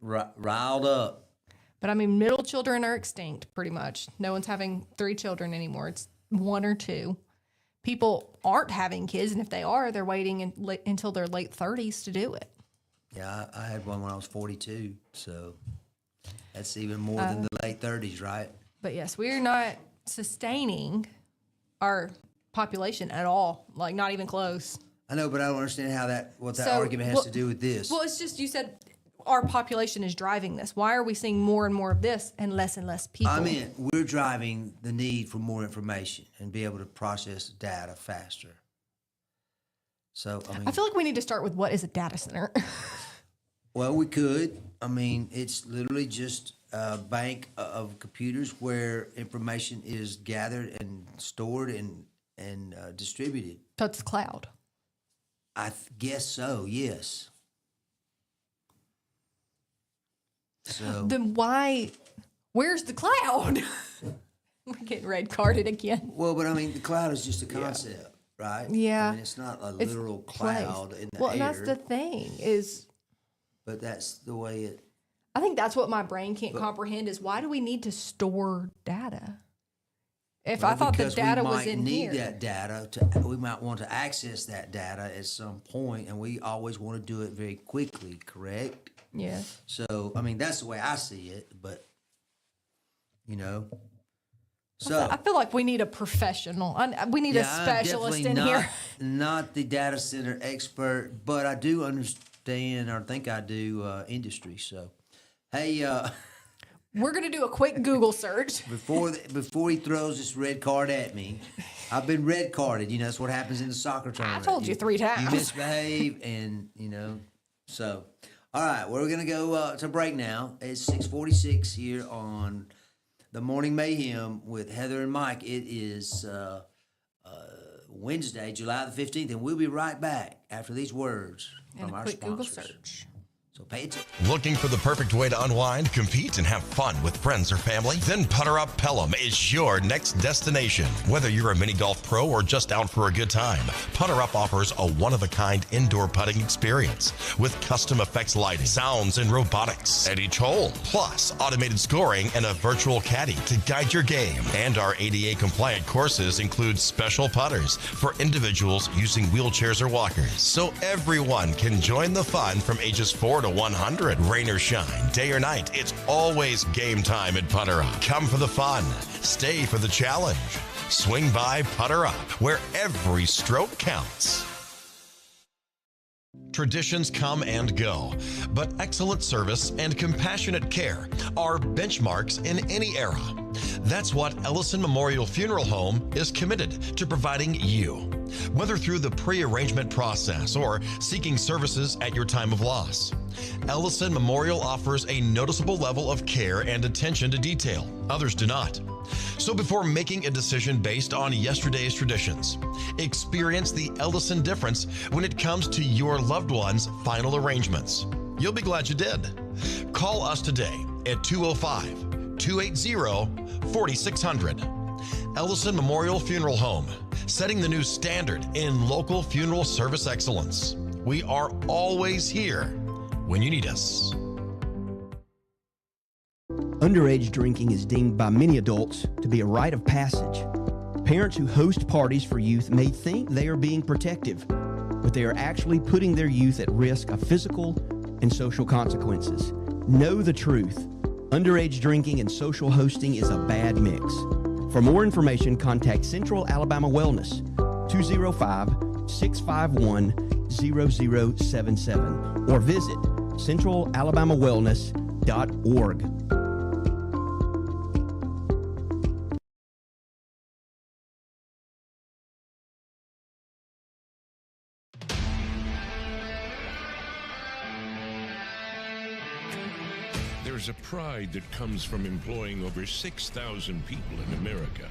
riled up. But I mean, middle children are extinct pretty much. No one's having 3 children anymore. It's 1 or 2. People aren't having kids, and if they are, they're waiting until their late 30s to do it. Yeah, I had one when I was 42, so that's even more than the late 30s, right? But yes, we're not sustaining our population at all. Like not even close. I know, but I don't understand what that So, argument has well- to do with this. Well, it's just you said our population is driving this. Why are we seeing more and more of this and less people? I mean, we're driving the need for more information and be able to process data faster. So, I mean, I feel like we need to start with what is a data center. well, we could. I mean, it's literally just a bank of computers where information is gathered and stored and distributed. So it's cloud. I guess so, yes. So, Then why? Where's the cloud? We're getting red carded again. well, but I mean, the cloud is just a concept, right? Yeah. I mean, it's not a It's literal place. cloud in the well, air. and that's the thing is, But that's the way it. I think that's what my brain can't comprehend is why do we need to store data? If I thought the because data we was might in need here, that data we might want to access that data at some point, and we always want to do it very quickly. Correct? yeah. So, I mean, that's the way I see it. But you know, so I feel like we need a professional. We need a yeah, I'm specialist definitely in here. Not the data center expert, but I do understand, or think I do, industry. So, hey. We're gonna do a quick Google search. Before he throws this red card at me, I've been red carded. You know, that's what happens in the soccer tournament. told you 3 times. You misbehave, and you know. So, all right, we're gonna go to break now. It's 6:46 here on the Morning Mayhem with Heather and Mike. It is Wednesday, July the 15th, and we'll be right back after these words And from a our quick Google sponsors. search. So pay attention. Looking for the perfect way to unwind, compete, and have fun with friends or family? Then Putter Up Pelham is your next destination. Whether you're a mini golf pro or just out for a good time, Putter Up offers a one-of-a-kind indoor putting experience with custom effects lighting, sounds, and robotics at each hole, plus automated scoring and a virtual caddy to guide your game. And our ADA-compliant courses include special putters for individuals using wheelchairs or walkers, so everyone can join the fun from ages 4 to 100. Rain or shine, day or night, it's always game time at Putter Up. Come for the fun, stay for the challenge. Swing by Putter Up, where every stroke counts. Traditions come and go, but excellent service and compassionate care are benchmarks in any era. That's what Ellison Memorial Funeral Home is committed to providing you. Whether through the pre-arrangement process or seeking services at your time of loss, Ellison Memorial offers a noticeable level of care and attention to detail. Others do not. So before making a decision based on yesterday's traditions, experience the Ellison difference when it comes to your loved one's final arrangements. You'll be glad you did. Call us today at 205-280-4600. Ellison Memorial Funeral Home, setting the new standard in local funeral service excellence. We are always here when you need us. Underage drinking is deemed by many adults to be a rite of passage. Parents who host parties for youth may think they are being protective, but they are actually putting their youth at risk of physical and social consequences. Know the truth. Underage drinking and social hosting is a bad mix. For more information, contact Central Alabama Wellness, 205-651-0077, or visit centralalabamawellness.org. There's a pride that comes from employing over 6,000 people in America.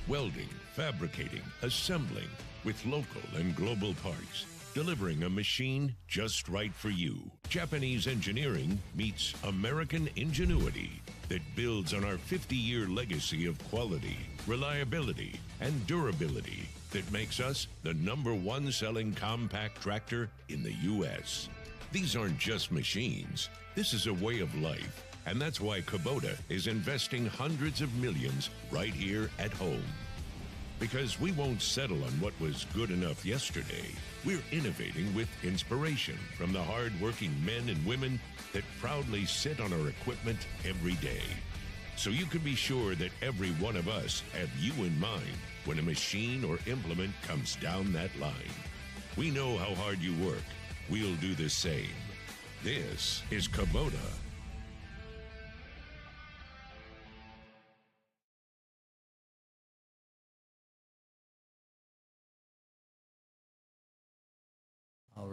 Welding, fabricating, assembling with local and global parts. Delivering a machine just right for you. Japanese engineering meets American ingenuity that builds on our 50-year legacy of quality, reliability, and durability that makes us the #1 selling compact tractor in the U.S. These aren't just machines. This is a way of life. And that's why Kubota is investing hundreds of millions right here at home. Because we won't settle on what was good enough yesterday. We're innovating with inspiration from the hard-working men and women that proudly sit on our equipment every day. So you can be sure that every one of us have you in mind when a machine or implement comes down that line. We know how hard you work. We'll do the same. This is Kubota. All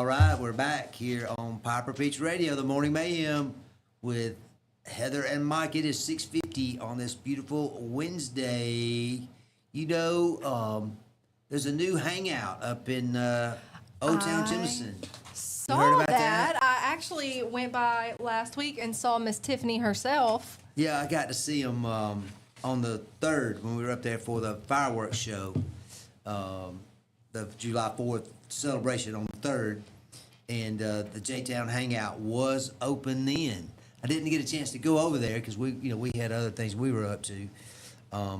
right. We're back here on Piper Peach Radio, the Morning Mayhem, with Heather and Mike. It is 6:50 on this beautiful Wednesday. You know, there's a new hangout up in Old Town Jemison. Saw that. I actually went by last week and saw Miss Tiffany herself. Yeah, I got to see them on the 3rd when we were up there for the fireworks show, the July 4th celebration on the 3rd, and the J-Town Hangout was open then. I didn't get a chance to go over there because we had other things we were up to,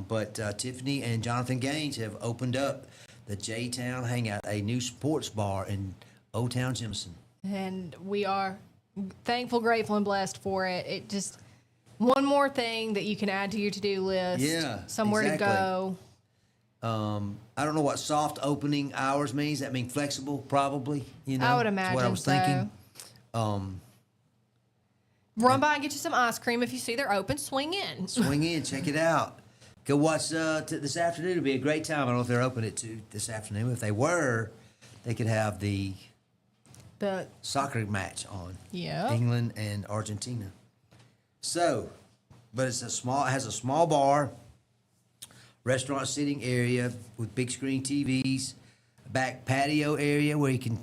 but Tiffany and Jonathan Gaines have opened up the J-Town Hangout, a new sports bar in Old Town Jemison. And we are thankful, grateful, and blessed for it. It just one more thing that you can add to your to-do list. Yeah, somewhere exactly. to go. I don't know what soft opening hours means. That means flexible, probably. I would imagine what I was thinking. Run by and get you some ice cream. If you see they're open, swing in. Swing in, check it out. Go watch this afternoon. It'll be a great time. I don't know if they're open at 2 this afternoon. If they were, they could have the soccer match on. Yeah. England and Argentina. So, but it has a small bar, restaurant sitting area with big screen TVs, a back patio area where you can,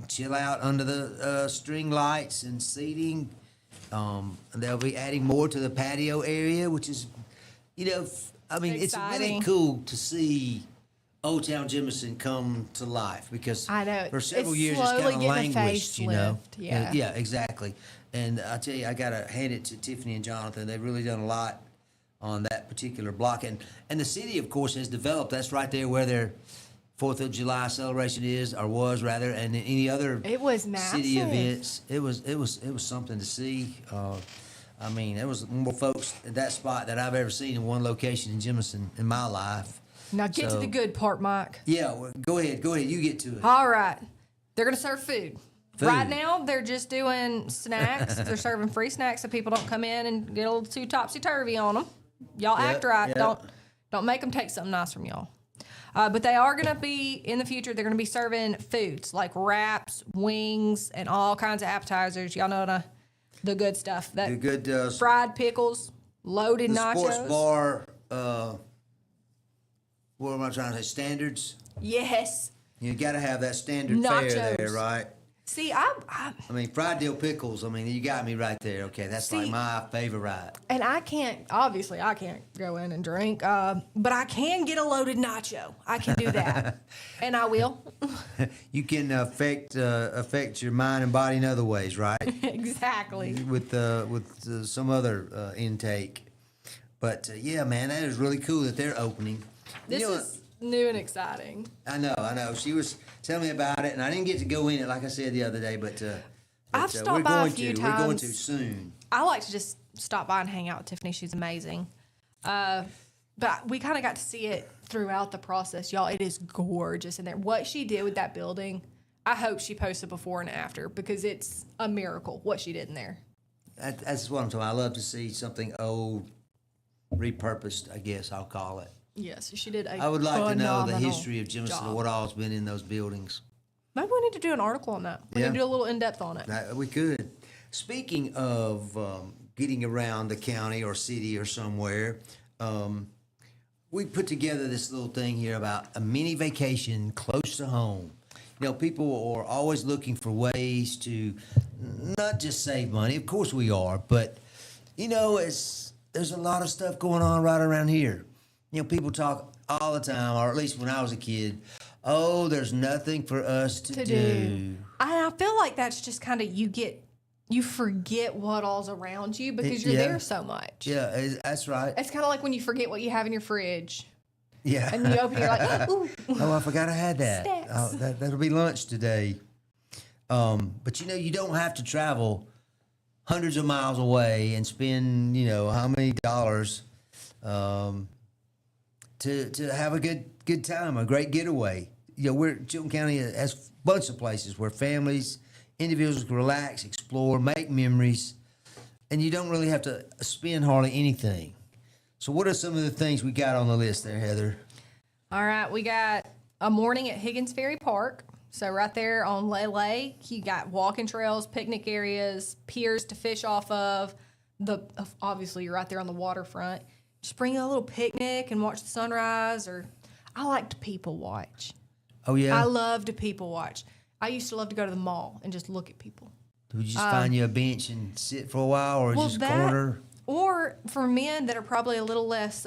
chill out under the string lights and seating. And they'll be adding more to the patio area, which is, it's really cool to see Old Town Jemison come to life because I know. For several years it's kind of languished, Yeah. Yeah, exactly. And I tell you, I got to hand it to Tiffany and Jonathan. They've really done a lot on that particular block. And the city, of course, has developed. That's right there where their 4th of July celebration was, and any other it was massive. City events. It was something to see. There was more folks at that spot that I've ever seen in one location in Jemison in my life. Now get to the good part, Mike. Yeah, well, go ahead. You get to it. All right. They're going to serve food. Right now, they're just doing snacks. They're serving free snacks so people don't come in and get a little too topsy-turvy on them. Y'all act right. Don't make them take something nice from y'all. But they are going to be, in the future, they're going to be serving foods like wraps, wings, and all kinds of appetizers. Y'all know the good stuff. The good fried pickles, loaded nachos. Sports bar, what am I trying to say, standards? Yes. You got to have that standard nachos. fare there, right? See, I mean, fried dill pickles, I mean, you got me right there. Okay, that's like my favorite. And I can't go in and drink, but I can get a loaded nacho. I can do that. And I will. You can affect your mind and body in other ways, right? Exactly. With some other intake. But, yeah, man, that is really cool that they're opening. This is new and exciting. I know. She was telling me about it, and I didn't get to go in it, like I said the other day, but I've stopped by a few times. We're going to soon. I like to just stop by and hang out with Tiffany. She's amazing. But we kind of got to see it throughout the process, y'all. It is gorgeous in there. What she did with that building, I hope she posted before and after, because it's a miracle what she did in there. That's what I'm talking about. I love to see something old, repurposed, I guess I'll call it. Yes, she did. I would like to know the history of Jemison, what all's been in those buildings. Maybe we need to do an article on that. We need to do a little in-depth on it. We could. Speaking of getting around the county or city or somewhere, we put together this little thing here about a mini vacation close to home. You know, people are always looking for ways to not just save money. Of course we are, but, you know, there's a lot of stuff going on right around here. You know, people talk all the time, or at least when I was a kid, oh, there's nothing for us to do. I feel like that's just kind of, you forget what all's around you because you're there so much. Yeah, that's right. It's kind of like when you forget what you have in your fridge. Yeah. And you open it, you're like, ooh. Oh, I forgot I had that. Snacks. Oh, that'll be lunch today. But, you know, you don't have to travel hundreds of miles away and spend, you know, how many dollars to have a good time, a great getaway. You know, Chilton County has a bunch of places where families, individuals can relax, explore, make memories, and you don't really have to spend hardly anything. So what are some of the things we got on the list there, Heather? All right, we got a morning at Higgins Ferry Park. So right there on Lele, you got walking trails, picnic areas, piers to fish off of. Obviously, you're right there on the waterfront. Just bring a little picnic and watch the sunrise. Or I like to people watch. Oh, yeah? I love to people watch. I used to love to go to the mall and just look at people. Would you just find you a bench and sit for a while, or just corner? Or for men that are probably a little less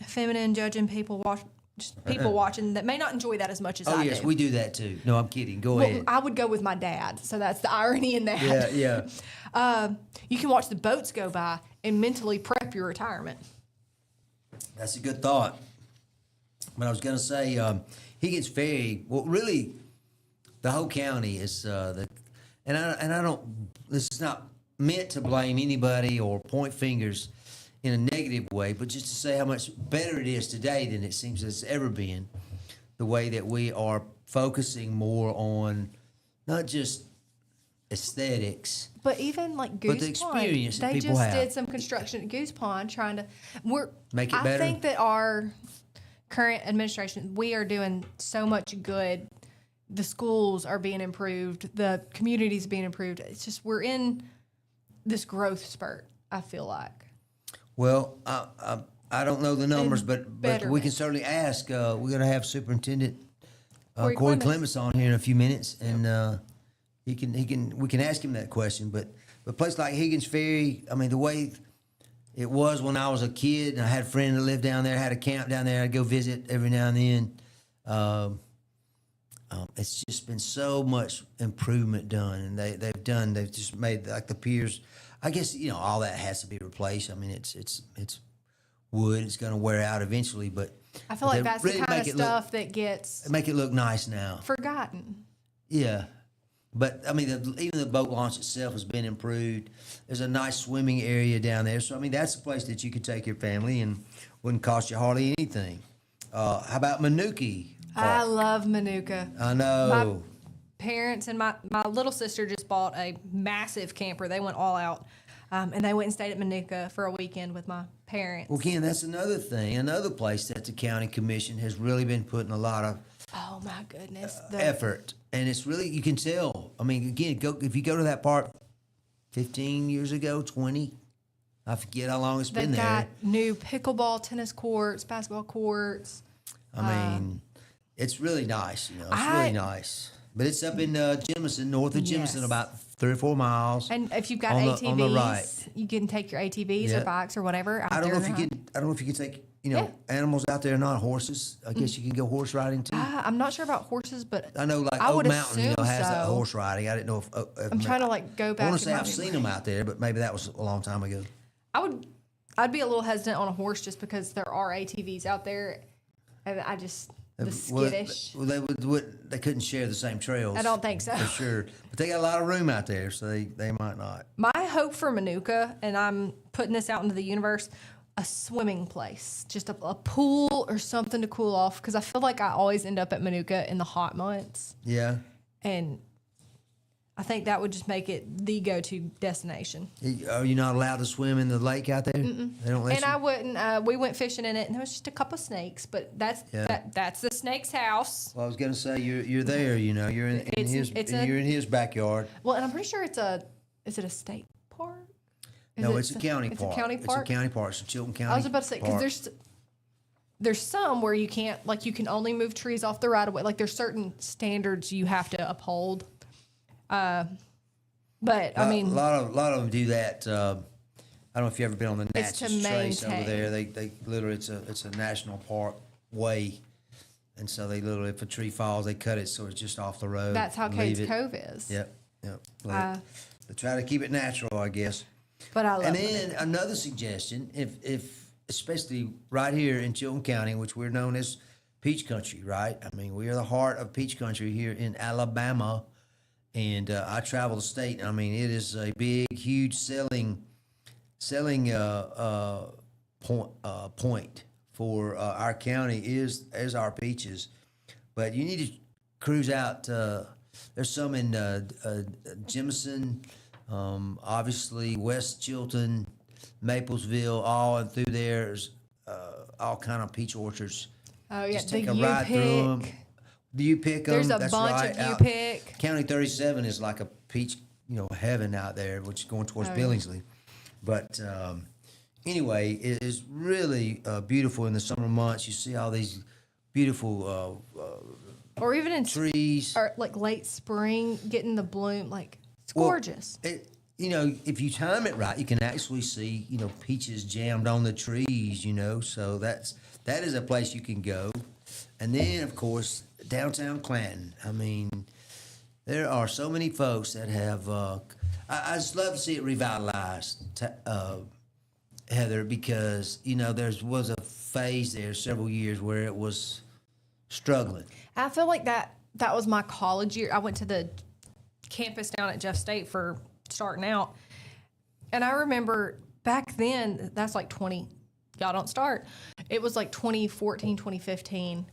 feminine, judging people watching that may not enjoy that as much as I do. Oh, yes, we do that too. No, I'm kidding. Go ahead. I would go with my dad, so that's the irony in that. Yeah. You can watch the boats go by and mentally prep your retirement. That's a good thought. But I was going to say, Higgins Ferry, well, really, the whole county is, and I don't, this is not meant to blame anybody or point fingers in a negative way, but just to say how much better it is today than it seems it's ever been. The way that we are focusing more on not just aesthetics, but even like Goose but the Pond, experience that they people just have. did some construction at Goose Pond trying to make it better. I think that our current administration, we are doing so much good. The schools are being improved, the community's being improved. It's just we're in this growth spurt, I feel like. Well, I don't know the numbers, but we can certainly ask. We're going to have Superintendent Corey Clements on here in a few minutes, and we can ask him that question. But a place like Higgins Ferry, I mean, the way it was when I was a kid, and I had a friend that lived down there, had a camp down there. I'd go visit every now and then. It's just been so much improvement done, and they've just made like the piers. I guess, you know, all that has to be replaced. I mean, it's wood. It's going to wear out eventually, but I feel like that's really the kind of stuff that gets make it look nice now. Forgotten. Yeah, but I mean, even the boat launch itself has been improved. There's a nice swimming area down there, so I mean, that's a place that you could take your family and wouldn't cost you hardly anything. How about Manuki Park? I love Manuka. I know. parents and my little sister just bought a massive camper. They went all out. And they went and stayed at Manuka for a weekend with my parents. Well, Ken, that's another thing, another place that the county commission has really been putting a lot of Oh my goodness. effort, and it's really, you can tell. I mean, again, if you go to that park 15 years ago, 20, I forget how long it's been They've there. got new pickleball, tennis courts, basketball courts. I mean, it's really nice. You know, it's really nice. But it's up in Jemison, north of Jemison, Yes. about 3 or 4 miles. And if you've got on ATVs, the, on the right. you can take your ATVs Yeah. or bikes or whatever. Out I don't there know if you and can. I don't know if you can take animals out there, not horses. I guess you can go horse riding too. I'm not sure about horses, but I know, like I Oak would Mountain, assume has that so. horse riding. I didn't know if I'm trying to like go back. I want to in say my I've seen memory. them out there, but maybe that was a long time ago. I'd be a little hesitant on a horse just because there are ATVs out there, and I just the skittish. Well, they couldn't share the same trails. I don't think so. For sure. But they got a lot of room out there, so they might not. My hope for Manuka, and I'm putting this out into the universe, a swimming place, just a pool or something to cool off, because I feel like I always end up at Manuka in the hot months, Yeah. and I think that would just make it the go-to destination. Are you not allowed to swim in the lake out there? They don't let And you? I wouldn't. We went fishing in it, and there was just a couple snakes, but that's the snake's house. Well, I was gonna say you're there. You know, you're in you're in his backyard. Well, and I'm pretty sure is it a state park? No, it's a county It's park. a county park. It's a county park. It's a Chilton County. I was about to say, park. because there's some where you can't, like, you can only move trees off the right of way. Like, there's certain standards you have to uphold. But I mean, a lot of them do that. I don't know if you've ever been on the It's to Natchez Trace over maintain. there. They literally it's a national park way, and so they literally, if a tree falls, they cut it so it's just off the road. that's how leave Cades it. Cove is. Yep. They try to keep it natural, I guess. But I love And it. then another suggestion, if especially right here in Chilton County, which we're known as Peach Country, right? I mean, we are the heart of Peach Country here in Alabama, and I travel the state. I mean, it is a big, huge selling point for our county is our peaches. But you need to cruise out. There's some in Jemison, obviously West Chilton, Maplesville, all and through there's all kind of peach orchards. Oh yeah, Just the take a ride through them. U-Pick. Do you pick them? There's a That's bunch right, of out- U-Pick. County 37 is like a peach, heaven out there, which is going towards Billingsley. But anyway, it is really beautiful in the summer months. You see all these beautiful Or even in trees. or like late spring, getting the bloom, like it's Well, gorgeous. If you time it right, you can actually see, peaches jammed on the trees, so that is a place you can go. And then, of course, downtown Clanton. I mean, there are so many folks that have, I just love to see it revitalized, Heather, because, there was a phase there several years where it was struggling. I feel like that was my college year. I went to the campus down at Jeff State for starting out. And I remember back then, that's like y'all don't start. It was like 2014, 2015.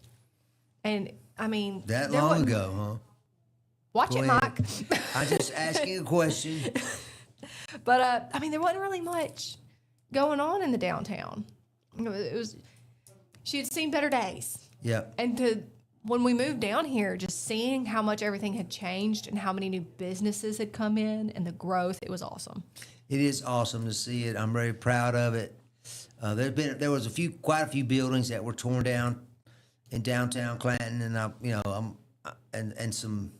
And I mean, That there long wasn't- ago, huh? Watch Go it, ahead. Mike. I'm just asking a question. But I mean, there wasn't really much going on in the downtown. She had seen better days. Yep. And when we moved down here, just seeing how much everything had changed and how many new businesses had come in and the growth, it was awesome. It is awesome to see it. I'm very proud of it. There was quite a few buildings that were torn down in downtown Clanton, and and some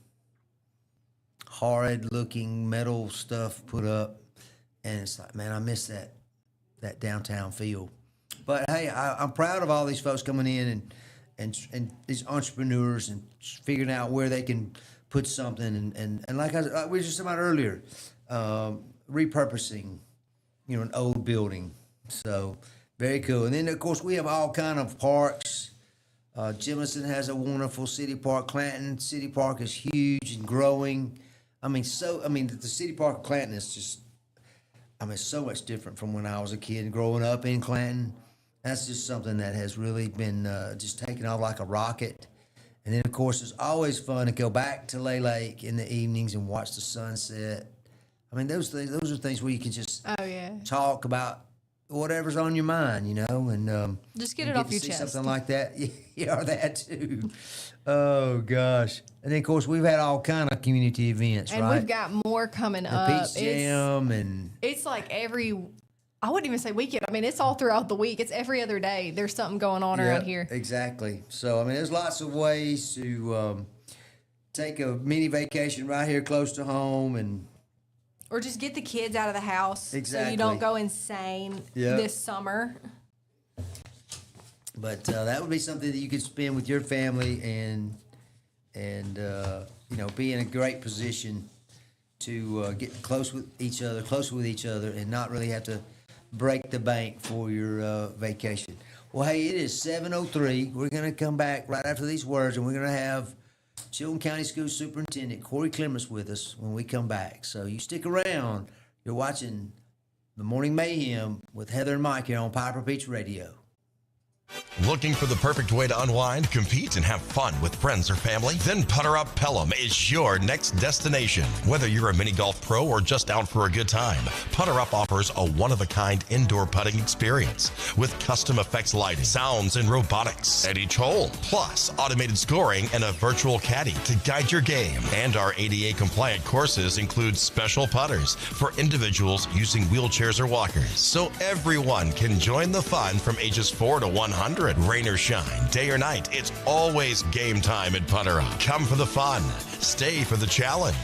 horrid looking metal stuff put up, and it's like, man, I miss that downtown feel. But hey, I'm proud of all these folks coming in and these entrepreneurs and figuring out where they can put something and like we were just talking about earlier, repurposing, an old building. So very cool. And then of course we have all kind of parks. Jemison has a wonderful city park. Clanton City Park is huge and growing. The city park of Clanton is just, so much different from when I was a kid growing up in Clanton. That's just something that has really been just taken off like a rocket. And then, of course, it's always fun to go back to Lay Lake in the evenings and watch the sunset. I mean, those are things where you can just talk about whatever's on your mind, and just get and it off to your see chest. something like that. Yeah, that too. Oh gosh! And then, of course, we've had all kind of community events, and right? we've got more coming the up. Peach Jam, and it's like I wouldn't even say weekend. I mean, it's all throughout the week. It's every other day. There's something going on around here. Exactly. So, I mean, there's lots of ways to take a mini vacation right here close to home, or just get the kids out of the house so Exactly. you don't go insane this summer. But that would be something that you could spend with your family and be in a great position to get closer with each other, and not really have to break the bank for your vacation. Well, hey, it is 7:03. We're going to come back right after these words, and we're going to have Chilton County School Superintendent Corey Clements with us when we come back. So you stick around. You're watching the Morning Mayhem with Heather and Mike here on Piper Beach Radio. Looking for the perfect way to unwind, compete, and have fun with friends or family? Then Putter Up Pelham is your next destination. Whether you're a mini golf pro or just out for a good time, Putter Up offers a one-of-a-kind indoor putting experience with custom effects lighting, sounds, and robotics at each hole, plus automated scoring and a virtual caddy to guide your game. And our ADA-compliant courses include special putters for individuals using wheelchairs or walkers, so everyone can join the fun from ages 4 to 100. Rain or shine, day or night, it's always game time at Putter Up. Come for the fun, stay for the challenge.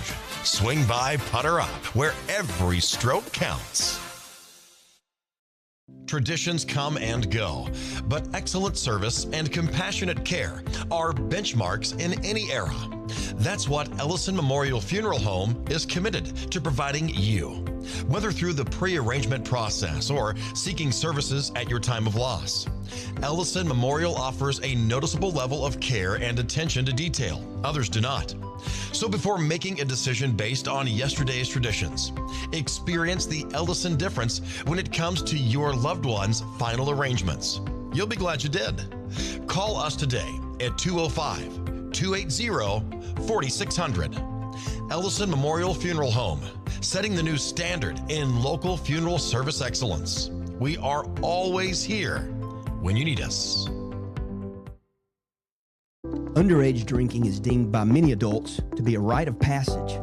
Swing by Putter Up, where every stroke counts. Traditions come and go, but excellent service and compassionate care are benchmarks in any era. That's what Ellison Memorial Funeral Home is committed to providing you, whether through the pre-arrangement process or seeking services at your time of loss. Ellison Memorial offers a noticeable level of care and attention to detail. Others do not. So before making a decision based on yesterday's traditions, experience the Ellison difference when it comes to your loved one's final arrangements. You'll be glad you did. Call us today at 205-280-4600. Ellison Memorial Funeral Home, setting the new standard in local funeral service excellence. We are always here when you need us. Underage drinking is deemed by many adults to be a rite of passage.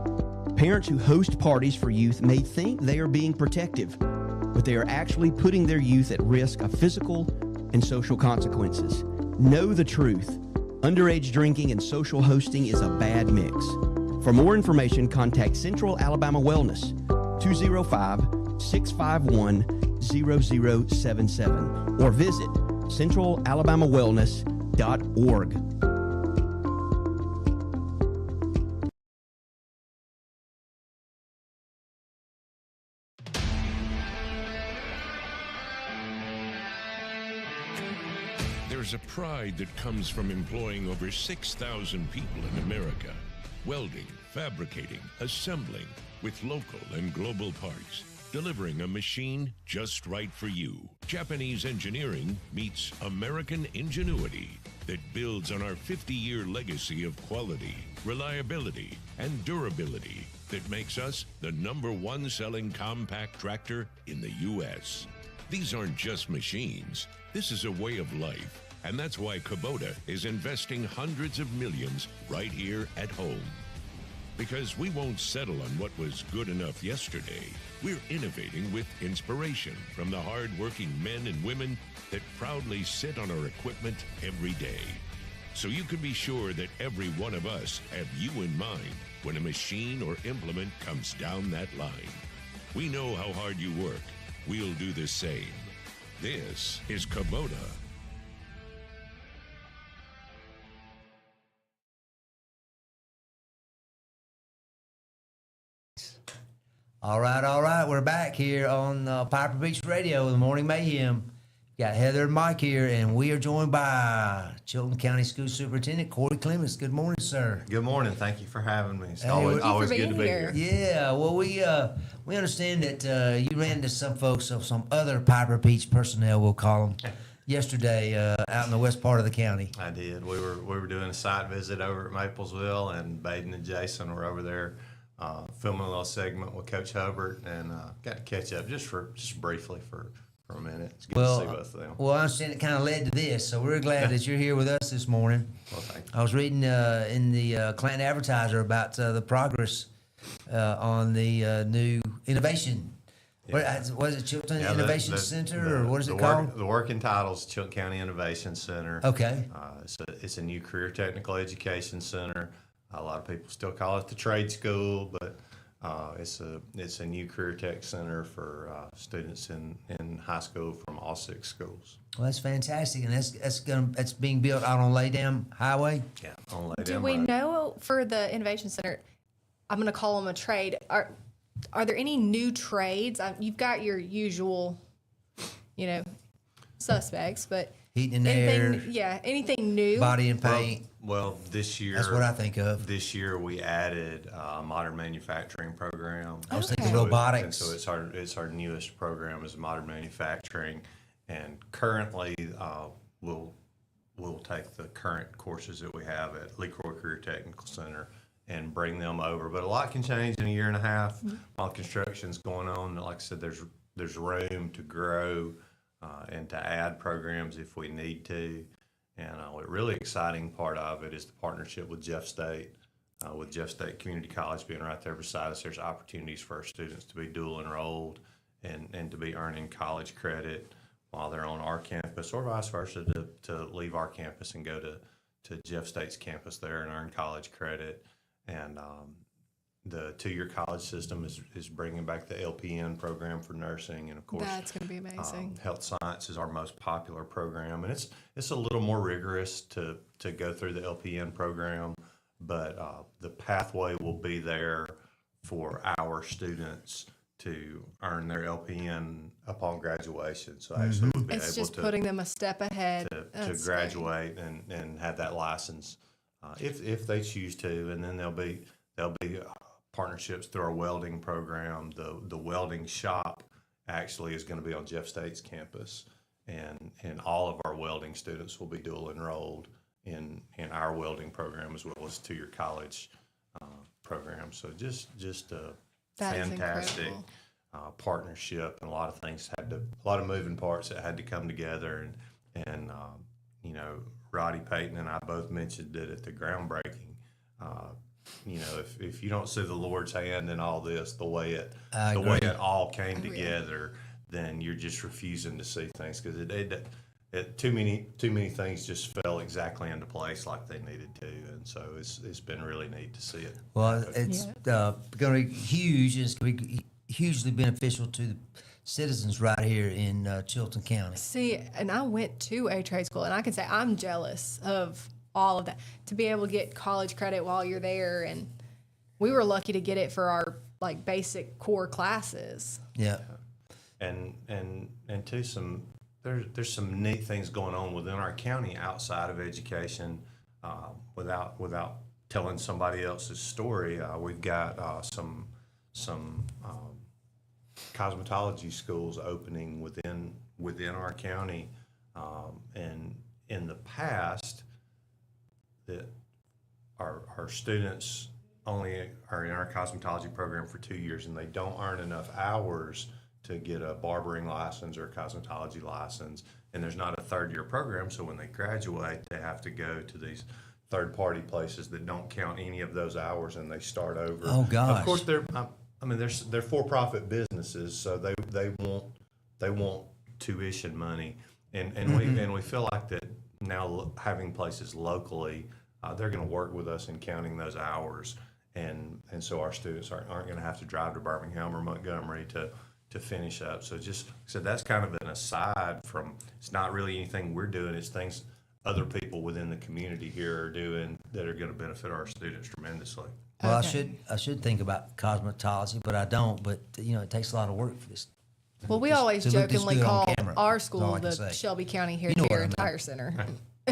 Parents who host parties for youth may think they are being protective, but they are actually putting their youth at risk of physical and social consequences. Know the truth. Underage drinking and social hosting is a bad mix. For more information, contact Central Alabama Wellness, 205-651-0077, or visit centralalabamawellness.org. There's a pride that comes from employing over 6,000 people in America. Welding, fabricating, assembling with local and global parts. Delivering a machine just right for you. Japanese engineering meets American ingenuity that builds on our 50-year legacy of quality, reliability, and durability that makes us the #1 selling compact tractor in the U.S. These aren't just machines. This is a way of life. And that's why Kubota is investing hundreds of millions right here at home. Because we won't settle on what was good enough yesterday. We're innovating with inspiration from the hard-working men and women that proudly sit on our equipment every day. So you can be sure that every one of us have you in mind when a machine or implement comes down that line. We know how hard you work. We'll do the same. This is Kubota. All right. We're back here on Piper Beach Radio, the Morning Mayhem. Got Heather and Mike here, and we are joined by Chilton County School Superintendent Corey Clements. Good morning, sir. Good morning. Thank you for having me. It's Hey, always thank you good for to be being here. Yeah, well, we understand that you ran into some folks of some other Piper Beach personnel, we'll call them, yesterday out in the west part of the county. I did. We were doing a site visit over at Maplesville, and Baden and Jason were over there filming a little segment with Coach Hubbard, and got to catch up just briefly for a minute. It's good to see both of them. Well, I understand it kind of led to this, so we're glad that you're here with us this morning. Well, thank you. I was reading in the Clanton Advertiser about the progress on the new innovation. Yeah. What is it, Chilton Yeah, Innovation Center, or what is it called? The working title is Chilton County Innovation Center. Okay. It's a new career technical education center. A lot of people still call it the trade school, but it's a new career tech center for students in high school from all 6 schools. Well, that's fantastic, and that's being built out on Laydam Highway. Yeah, on Laydam Do we Road. know for the Innovation Center, I'm going to call them a trade, are there any new trades? You've got your usual, suspects, but Heating and air, anything new? body and paint. Well, this year. That's what I think of. This year we added a modern manufacturing program. I was thinking Okay. robotics. And so it's our newest program is modern manufacturing, and currently we'll take the current courses that we have at LeCroy Career Technical Center and bring them over. But a lot can change in a year and a half while construction's going on. Like I said, there's room to grow and to add programs if we need to. And a really exciting part of it is the partnership with Jeff State. With Jeff State Community College being right there beside us, there's opportunities for our students to be dual enrolled and to be earning college credit while they're on our campus, or vice versa, to leave our campus and go to Jeff State's campus there and earn college credit. And the 2-year college system is bringing back the LPN program for nursing, and of course That's going to be amazing. health science is our most popular program, and it's a little more rigorous to go through the LPN program, but the pathway will be there for our students to earn their LPN upon graduation. So actually we'll be It's able just to putting them a step ahead. to That's graduate and have that license if they choose to, and then there'll be partnerships through our welding program. The welding shop actually is going to be on Jeff State's campus, and all of our welding students will be dual enrolled in our welding program as well as 2-year college program. So just a That is fantastic incredible. partnership, and a lot of moving parts that had to come together, and Roddy Payton and I both mentioned it at the groundbreaking. If you don't see the Lord's hand in all this, the way it all came together, then you're just refusing to see things, because too many things just fell exactly into place like they needed to, and so it's been really neat to see it. Well, it's going to be huge. It's going to be hugely beneficial to the citizens right here in Chilton County. See, and I went to a trade school, and I can say I'm jealous of all of that. To be able to get college credit while you're there, and we were lucky to get it for our basic core classes. Yeah. And too, there's some neat things going on within our county outside of education. Without telling somebody else's story, we've got some cosmetology schools opening within our county, and in the past, that our students only are in our cosmetology program for 2 years, and they don't earn enough hours to get a barbering license or a cosmetology license, and there's not a 3rd-year program, so when they graduate, they have to go to these third-party places that don't count any of those hours, and they start over. Oh, gosh. Of course, they're for-profit businesses, so they want tuition money, and we feel like that now having places locally, they're going to work with us in counting those hours, and so our students aren't going to have to drive to Birmingham or Montgomery to finish up. So that's kind of an aside from, it's not really anything we're doing, it's things other people within the community here are doing that are going to benefit our students tremendously. Well, Okay. I should think about cosmetology, but I don't. But it takes a lot of work for this. Well, we always to look this jokingly good on call camera, our is all school I can the say. Shelby County Hair You know what Care I and mean. Tire Center.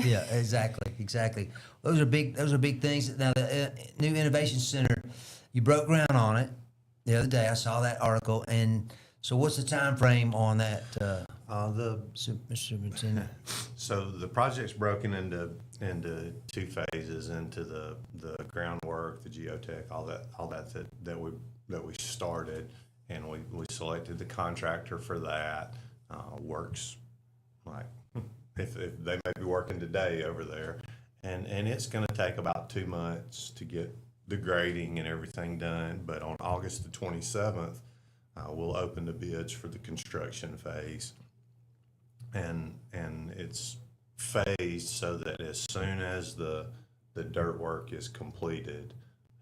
Yeah, exactly. Those are big things. Now the new innovation center, you broke ground on it the other day. I saw that article, and so what's the time frame on that? Mr. Superintendent. So the project's broken into two phases, into the groundwork, the geotech, all that we started, and we selected the contractor for that. Works like if they may be working today over there, and it's going to take about 2 months to get the grading and everything done. But on August the 27th, we'll open the bids for the construction phase. And it's phased so that as soon as the dirt work is completed,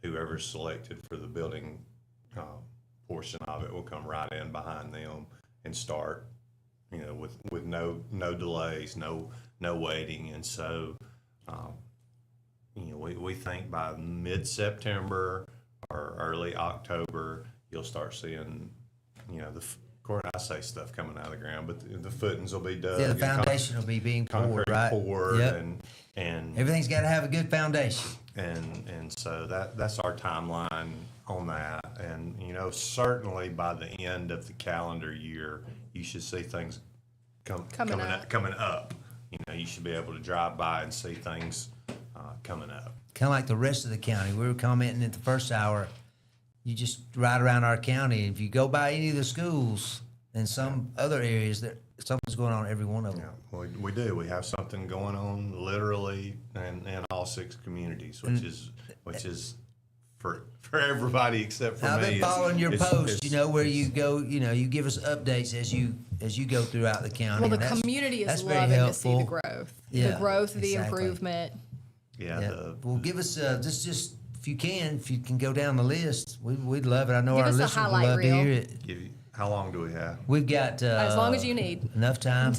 whoever's selected for the building portion of it will come right in behind them and start, with no delays, no waiting. And so, we think by mid-September or early October, you'll start seeing, of course, I say stuff coming out of the ground, but the footings will be dug. Yeah, the foundation will be being poured, right? Poured, yep. and everything's got to have a good foundation. And so that's our timeline on that. And certainly by the end of the calendar year, you should see things coming up. You should be able to drive by and see things coming up. Kind of like the rest of the county. We were commenting at the first hour. You just ride around our county. If you go by any of the schools and some other areas, something's going on in every one of them. Yeah, we do. We have something going on literally in all 6 communities, which is for everybody except for me. I've been following your posts, where you go, you give us updates as you go throughout the county. Well, the community is loving to see the growth. Yeah, the growth, the exactly. improvement. Yeah. Well, give us just if you can go down the list, we'd love it. I know Give our us a listeners would highlight love to reel. hear it. How long do we have? We've got As long as you need. enough time.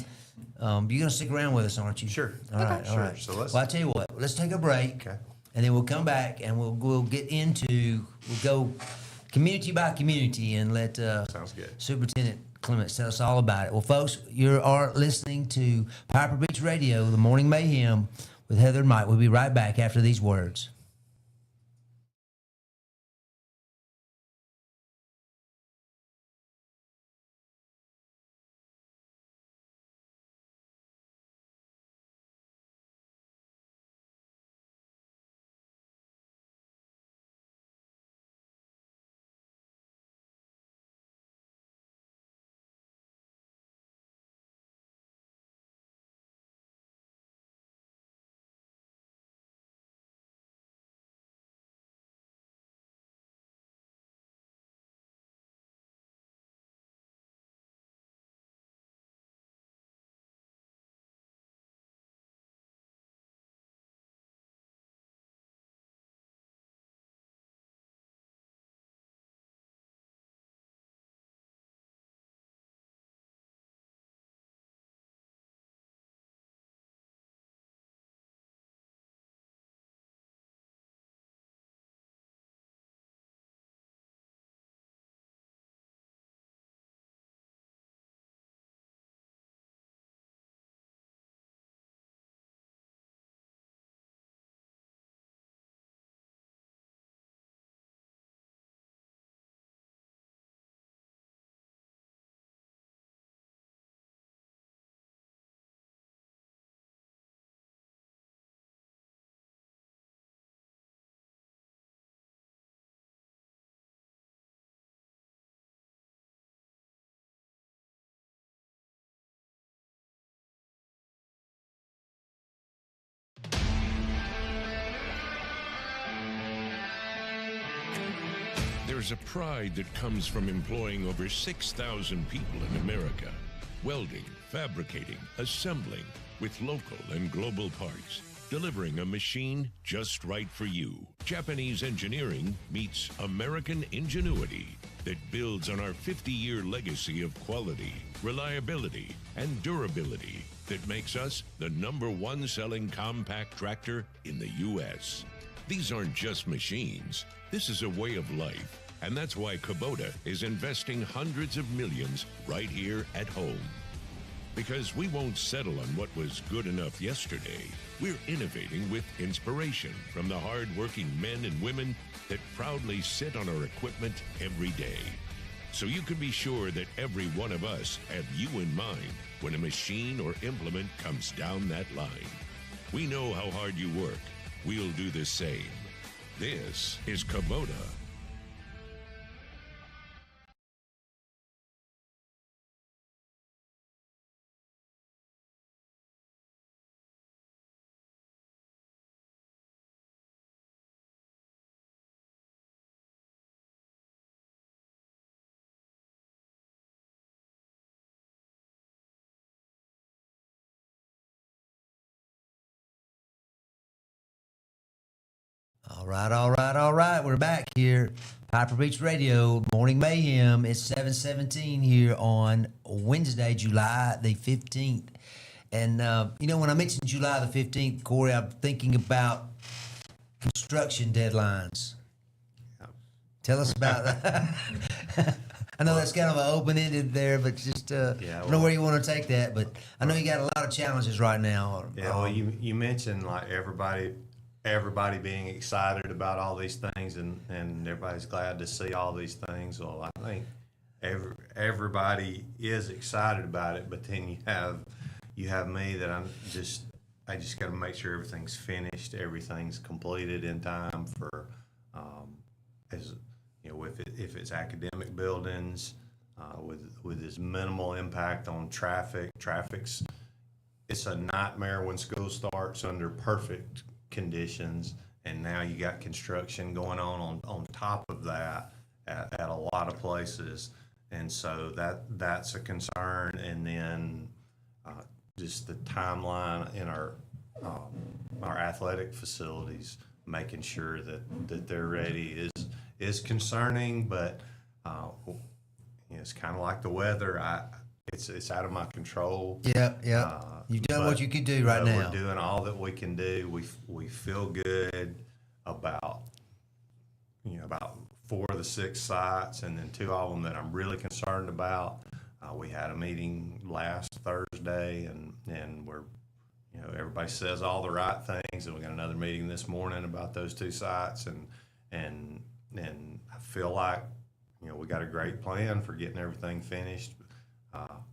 You're gonna stick around with us, aren't you? Sure. All right. Sure. All right. So let's. Well, I tell you what. Let's take a break. Okay. And then we'll come back and we'll get into we'll go community by community and let Sounds good. Superintendent Clements tell us all about it. Well, folks, you are listening to Piper Beach Radio, the Morning Mayhem with Heather and Mike. We'll be right back after these words. There's a pride that comes from employing over 6,000 people in America, welding, fabricating, assembling with local and global parts, delivering a machine just right for you. Japanese engineering meets American ingenuity that builds on our 50-year legacy of quality, reliability, and durability that makes us the #1 selling compact tractor in the U.S. These aren't just machines. This is a way of life. And that's why Kubota is investing hundreds of millions right here at home. Because we won't settle on what was good enough yesterday. We're innovating with inspiration from the hard-working men and women that proudly sit on our equipment every day. so you can be sure that every one of us have you in mind when a machine or implement comes down that line. We know how hard you work. We'll do the same. This is Kubota. All right. We're back here. Piper Beach Radio, Morning Mayhem. It's 7:17 here on Wednesday, July the 15th. And, when I mentioned July the 15th, Corey, I'm thinking about construction deadlines. Tell us about that. I know that's kind of an open-ended there, but just I don't know where you want to take that. But I know you got a lot of challenges right now. Yeah, well, you mentioned like everybody being excited about all these things, and everybody's glad to see all these things. Well, I think everybody is excited about it, but then you have me that I just got to make sure everything's finished, everything's completed in time for if it's academic buildings with as minimal impact on traffic's it's a nightmare when school starts under perfect conditions, and now you got construction going on top of that at a lot of places, and so that's a concern. And then just the timeline in our athletic facilities, making sure that they're ready is concerning, but it's kind of like the weather. It's out of my control. Yeah. You've done what you can do right now. We're doing all that we can do. We feel good about 4 of the 6 sites, and then 2 of them that I'm really concerned about. We had a meeting last Thursday, and we're everybody says all the right things, and we got another meeting this morning about those 2 sites, and I feel like we got a great plan for getting everything finished.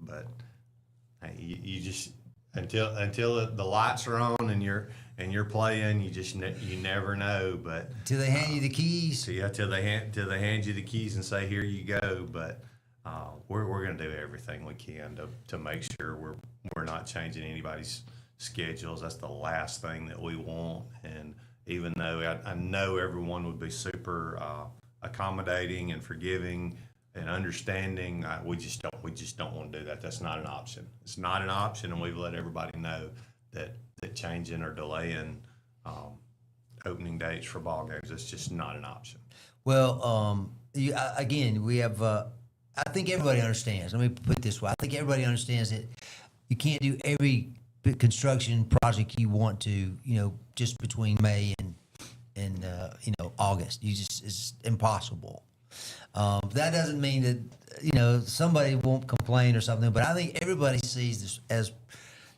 But hey, you just until the lights are on and you're playing, you never know. But till they hand you the keys. Till they hand you the keys and say, here you go. But we're going to do everything we can to make sure we're not changing anybody's schedules. That's the last thing that we want. And even though I know everyone would be super accommodating and forgiving and understanding, we just don't want to do that. That's not an option. It's not an option, and we've let everybody know that changing or delaying opening dates for ball games, it's just not an option. Well, again, we have. I think everybody understands. Let me put it this way: I think everybody understands that you can't do every construction project you want to, just between May and August. It's impossible. That doesn't mean that somebody won't complain or something, but I think everybody sees this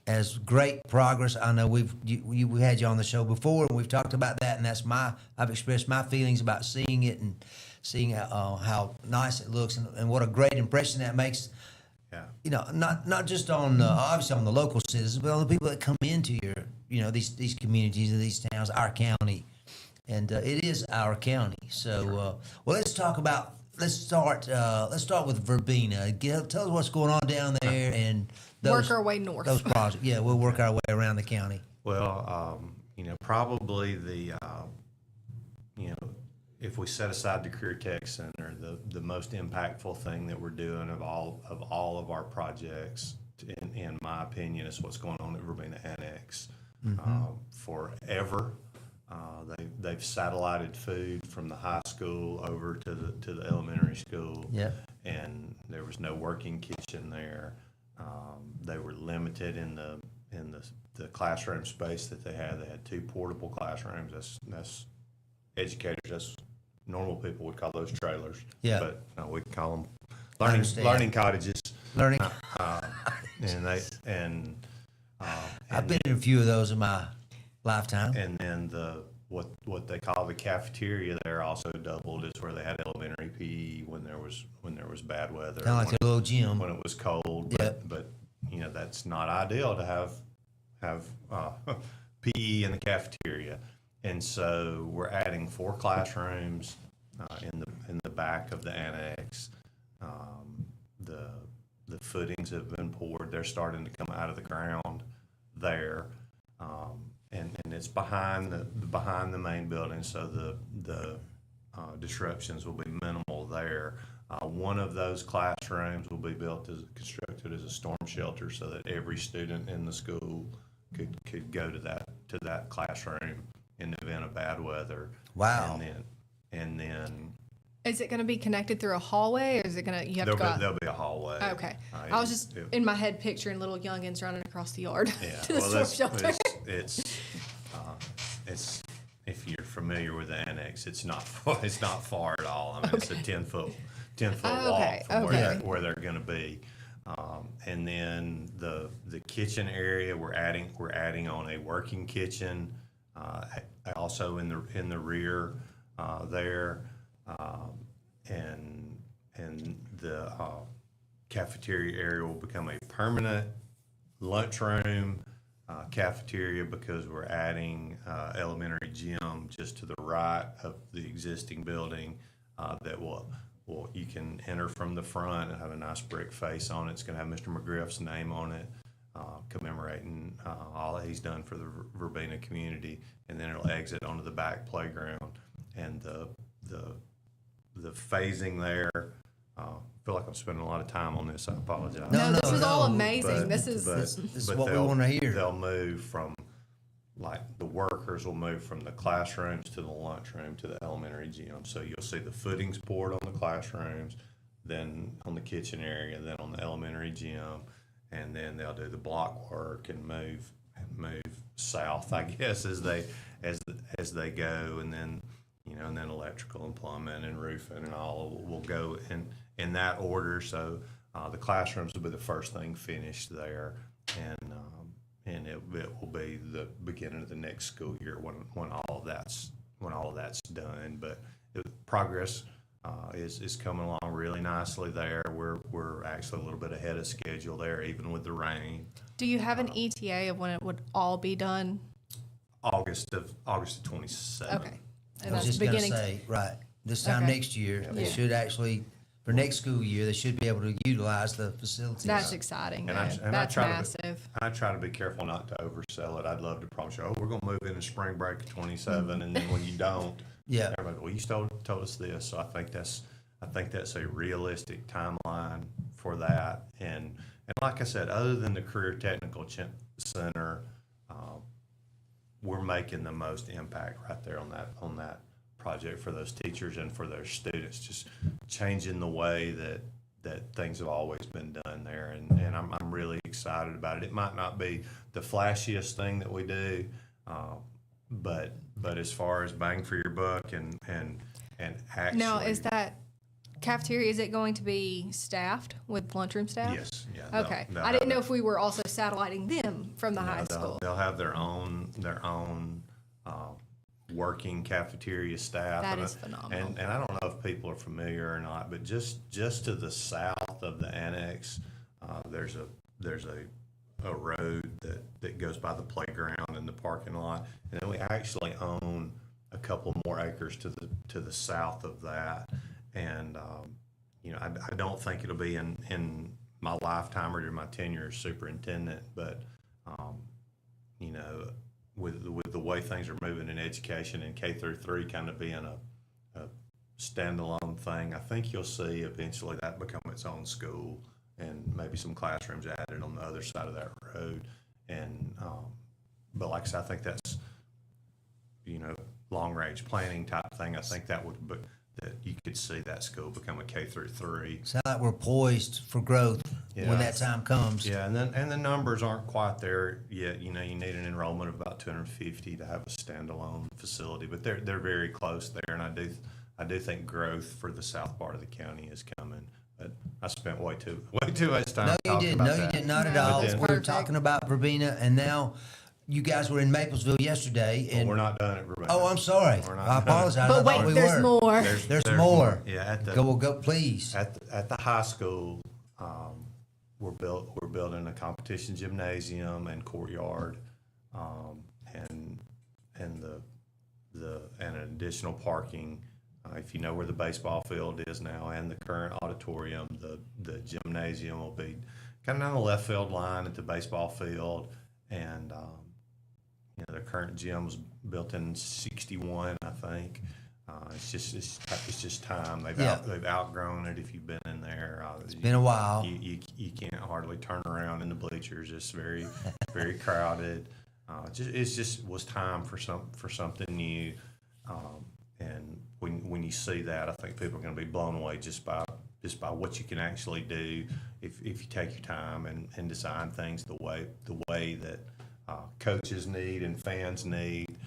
as great progress. I know we had you on the show before, and we've talked about that, and I've expressed my feelings about seeing it and seeing how nice it looks and what a great impression that makes. Yeah. Not just on obviously on the local citizens, but on the people that come into these communities and these towns, our county, and it is our county. So let's start with Verbena. Tell us what's going on down there and work our way north. Those projects. Yeah, we'll work our way around the county. Well, probably if we set aside the Career Tech Center, the most impactful thing that we're doing of all of our projects, in my opinion, is what's going on at Verbena Annex. Forever, they've satellited food from the high school over to the elementary school. Yeah. And there was no working kitchen there. They were limited in the classroom space that they had. They had 2 portable classrooms. That's educators. That's normal people would call those trailers. Yeah. But no, we call them learning cottages. Learning. I've been in a few of those in my lifetime. And then what they call the cafeteria there also doubled. Is where they had elementary PE when there when there was bad weather. Kind of like when, a little gym. when it was cold. Yep. But you know, that's not ideal to have PE in the cafeteria. And so we're adding 4 classrooms in the back of the annex. The footings have been poured. They're starting to come out of the ground there. And it's behind the main building, so the disruptions will be minimal there. One of those classrooms will be constructed as a storm shelter, so that every student in the school could go to that classroom in the event of bad weather. Wow. And then Is it going to be connected through a hallway, or is it going to, you have to go out? there'll be a hallway. Okay. I was just in my head picturing little youngins running across the yard to the storm that's, shelter. it's if you're familiar with the annex, it's not far at all. I mean, it's a 10-foot walk from where they're going to be. And then the kitchen area, we're adding on a working kitchen, also in the rear there, and the cafeteria area will become a permanent lunchroom cafeteria, because we're adding elementary gym just to the right of the existing building that will you can enter from the front and have a nice brick face on it. It's going to have Mr. McGriff's name on it, commemorating all that he's done for the Verbena community, and then it'll exit onto the back playground. And the phasing there, I feel like I'm spending a lot of time on this. I apologize. No, this is all amazing. This is what we want to hear. They'll move from, like, the workers will move from the classrooms to the lunchroom to the elementary gym. So you'll see the footings poured on the classrooms, then on the kitchen area, then on the elementary gym, and then they'll do the block work and move south, I guess, as they go, and then and then electrical and plumbing and roofing and all will go in that order. So the classrooms will be the first thing finished there, and it will be the beginning of the next school year when all of that's done. But progress is coming along really nicely there. We're actually a little bit ahead of schedule there, even with the rain. Do you have an ETA of when it would all be done? August of 27th. Okay. I was just going to say, right, this time next year, they should actually, for next school year, they should be able to utilize the facilities. That's exciting. That's massive. I try to be careful not to oversell it. I'd love to promise you, we're going to move in spring break of 27, and then when you don't, everybody, well, you told us this. So I think that's a realistic timeline for that. And like I said, other than the Career Technical Center, we're making the most impact right there on that project for those teachers and for their students, just changing the way that things have always been done there. And I'm really excited about it. It might not be the flashiest thing that we do, but as far as bang for your buck and actually. Now, is that cafeteria, is it going to be staffed with lunchroom staff? Yes. Yeah. Okay. I didn't know if we were also satelliting them from the high school. They'll have their own working cafeteria staff. That is phenomenal. And I don't know if people are familiar or not, but just to the south of the annex, there's a road that goes by the playground and the parking lot, and then we actually own a couple more acres to the south of that. And I don't think it'll be in my lifetime or during my tenure as superintendent, but with the way things are moving in education and K through 3 kind of being a standalone thing, I think you'll see eventually that become its own school, and maybe some classrooms added on the other side of that road. And but like I said, I think that's long range planning type thing. I think that you could see that school become a K through 3. Sound like we're poised for growth when that time comes. Yeah, and the numbers aren't quite there yet. You need an enrollment of about 250 to have a standalone facility, but they're very close there. And I do think growth for the south part of the county is coming. But I spent way too much time talking about that. No, you did not at all. It's We're perfect. talking about Verbena, and now you guys were in Maplesville yesterday, and We're not done at Urbana. oh, I'm sorry. We're not I done. apologize. But I thought wait, we there's were. more. There's more. Yeah, Go, please. at the high school, we're building a competition gymnasium and courtyard, and an additional parking. If you know where the baseball field is now and the current auditorium, the gymnasium will be kind of on the left field line at the baseball field, and the current gym was built in '61, I think. It's just time. They've outgrown it. If you've been in there, It's been a while. You can't hardly turn around in the bleachers. It's very very crowded. It just was time for something new. And when you see that, I think people are going to be blown away just by what you can actually do if you take your time and design things the way that coaches need and fans need.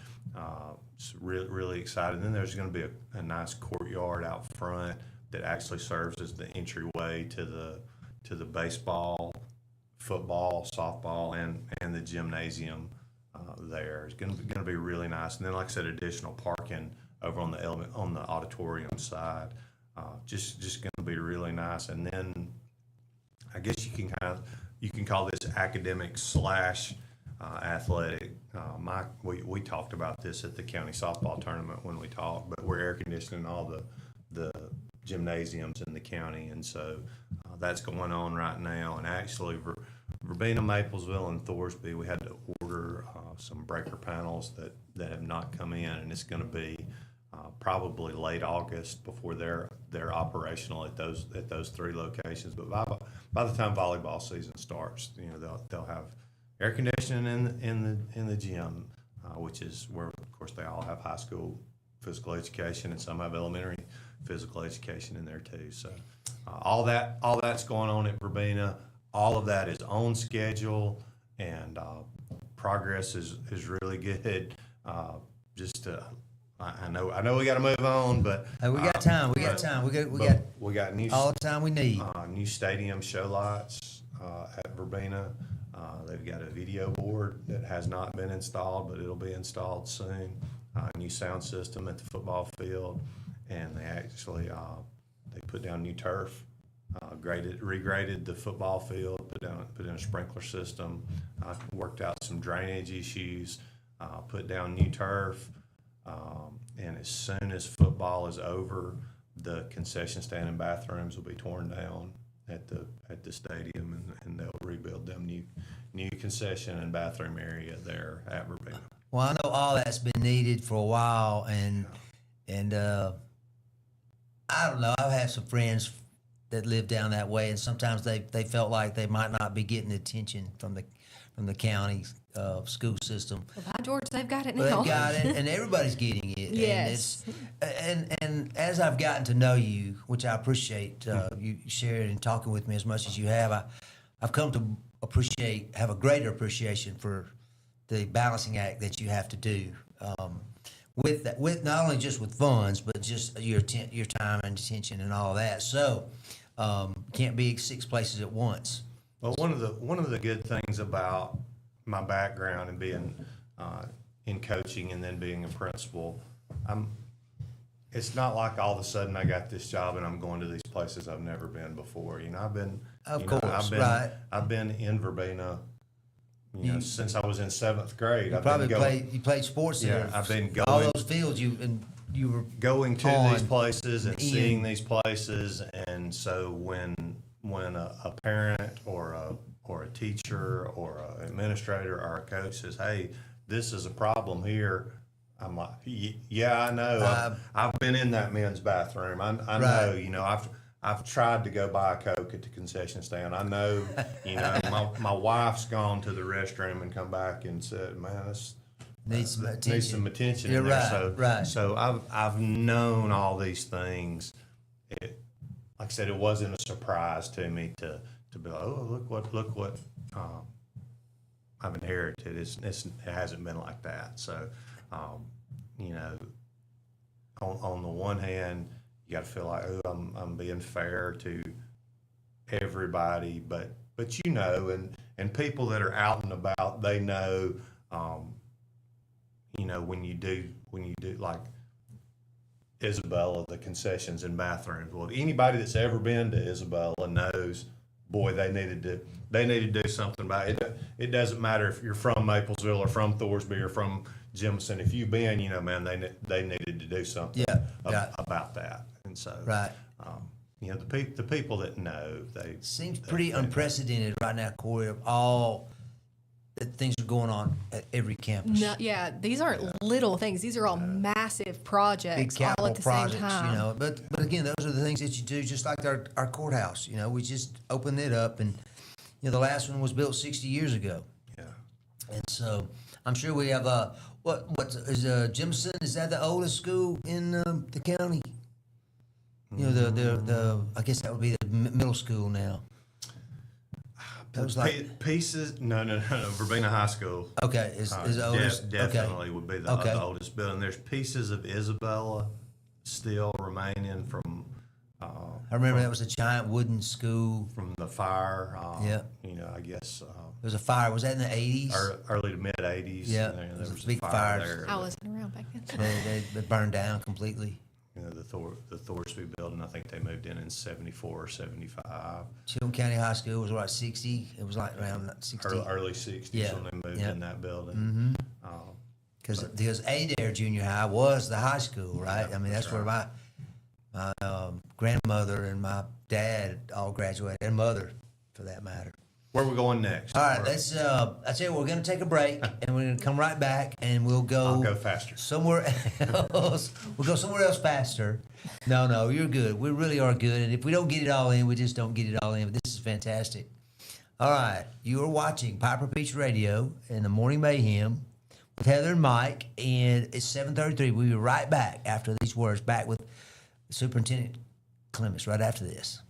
It's really exciting. And then there's going to be a nice courtyard out front that actually serves as the entryway to the baseball, football, softball, and the gymnasium there. It's going to be really nice. And then, like I said, additional parking over on the auditorium side. Just going to be really nice. And then I guess you can call this academic / athletic. We talked about this at the county softball tournament when we talked, but we're air conditioning all the gymnasiums in the county, and so that's going on right now. And actually, Verbena, Maplesville, and Thorsby, we had to order some breaker panels that have not come in, and it's going to be probably late August before they're operational at those 3 locations. But by the time volleyball season starts, they'll have air conditioning in the gym, which is where, of course, they all have high school physical education, and some have elementary physical education in there too. So all that's going on at Verbena. All of that is on schedule, and progress is really good. I know we got to move on, but Hey, we got time. We got time. We got new all the time we need. new stadium show lights at Verbena. They've got a video board that has not been installed, but it'll be installed soon. New sound system at the football field, and they actually they put down new turf, regraded the football field, put in a sprinkler system, worked out some drainage issues, put down new turf, and as soon as football is over, the concession stand and bathrooms will be torn down at the stadium, and they'll rebuild them new concession and bathroom area there at Verbena. Well, I know all that's been needed for a while, and I don't know. I've had some friends that live down that way, and sometimes they felt like they might not be getting attention from the county school system. Well, by George, they've got it now. They've got it, and everybody's getting it. Yes. And as I've gotten to know you, which I appreciate you sharing and talking with me as much as you have, I've come to have a greater appreciation for the balancing act that you have to do with not only just with funds, but just your time and attention and all that. So can't be 6 places at once. Well, one of the good things about my background and being in coaching and then being a principal, it's not like all of a sudden I got this job and I'm going to these places I've never been before. I've been in Verbena, since I was in 7th grade. You played sports there. Yeah, I've been going all those fields you were going to these places and Ian. seeing these places, and so when a parent or a teacher or an administrator or a coach says, "Hey, this is a problem here," I'm like, "Yeah, I know. I've been in that men's bathroom. I right. know. I've tried to go buy a Coke at the concession stand. I know. My wife's gone to the restroom and come back and said, "Man, this needs some attention." You're in there. Right. So I've known all these things. Like I said, it wasn't a surprise to me to be like, "Oh, look what I've inherited." It hasn't been like that. So, on the one hand, you got to feel like, "Oh, I'm being fair to everybody," but and people that are out and about, they know You know, when you do like Isabella, the concessions and bathrooms. Well, anybody that's ever been to Isabella knows, boy, they needed to do something about it. It doesn't matter if you're from Maplesville or from Thorsby or from Jemison. If you've been, you know, man, they needed to do something about that. And so, you know, the people that know, seems pretty unprecedented right now, Corey, of all that things are going on at every campus. No, yeah, these aren't little things. These are all massive projects, Big capital all at the projects, same time. you know. But again, those are the things that you do, just like our courthouse. You know, we just opened it up, and you know, the last one was built 60 years ago. Yeah. And so I'm sure we have what is Jemison? Is that the oldest school in the county? You know, the I guess that would be the middle school now. That was like Pieces. No. Verbena High School. Okay, is the oldest. Definitely would be the oldest building. There's pieces of Isabella still remaining from. I remember that was a giant wooden school from the fire. Yeah. You know, I guess. There was a fire. Was that in the 80s? Early to mid 80s. Yeah. There was big fire there. I wasn't around back then. They burned down completely. You know, the Thorsby building, I think they moved in 74 or 75. Chilton County High School was what, 60? It was like around 60. Early 60s when they moved in that building. Mm-hmm. Because Adair Junior High was the high school, right? I mean, that's where my grandmother and my dad all graduated, and mother, for that matter. Where are we going next? All right, let's. I tell you, we're going to take a break, and we're going to come right back, and we'll go. I'll go faster. Somewhere else. We'll go somewhere else faster. No, you're good. We really are good, and if we don't get it all in, we just don't get it all in. But this is fantastic. All right, you are watching Piper Peach Radio and the Morning Mayhem with Heather and Mike, and it's 7:33. We'll be right back after these words. Back with Superintendent Clements right after this.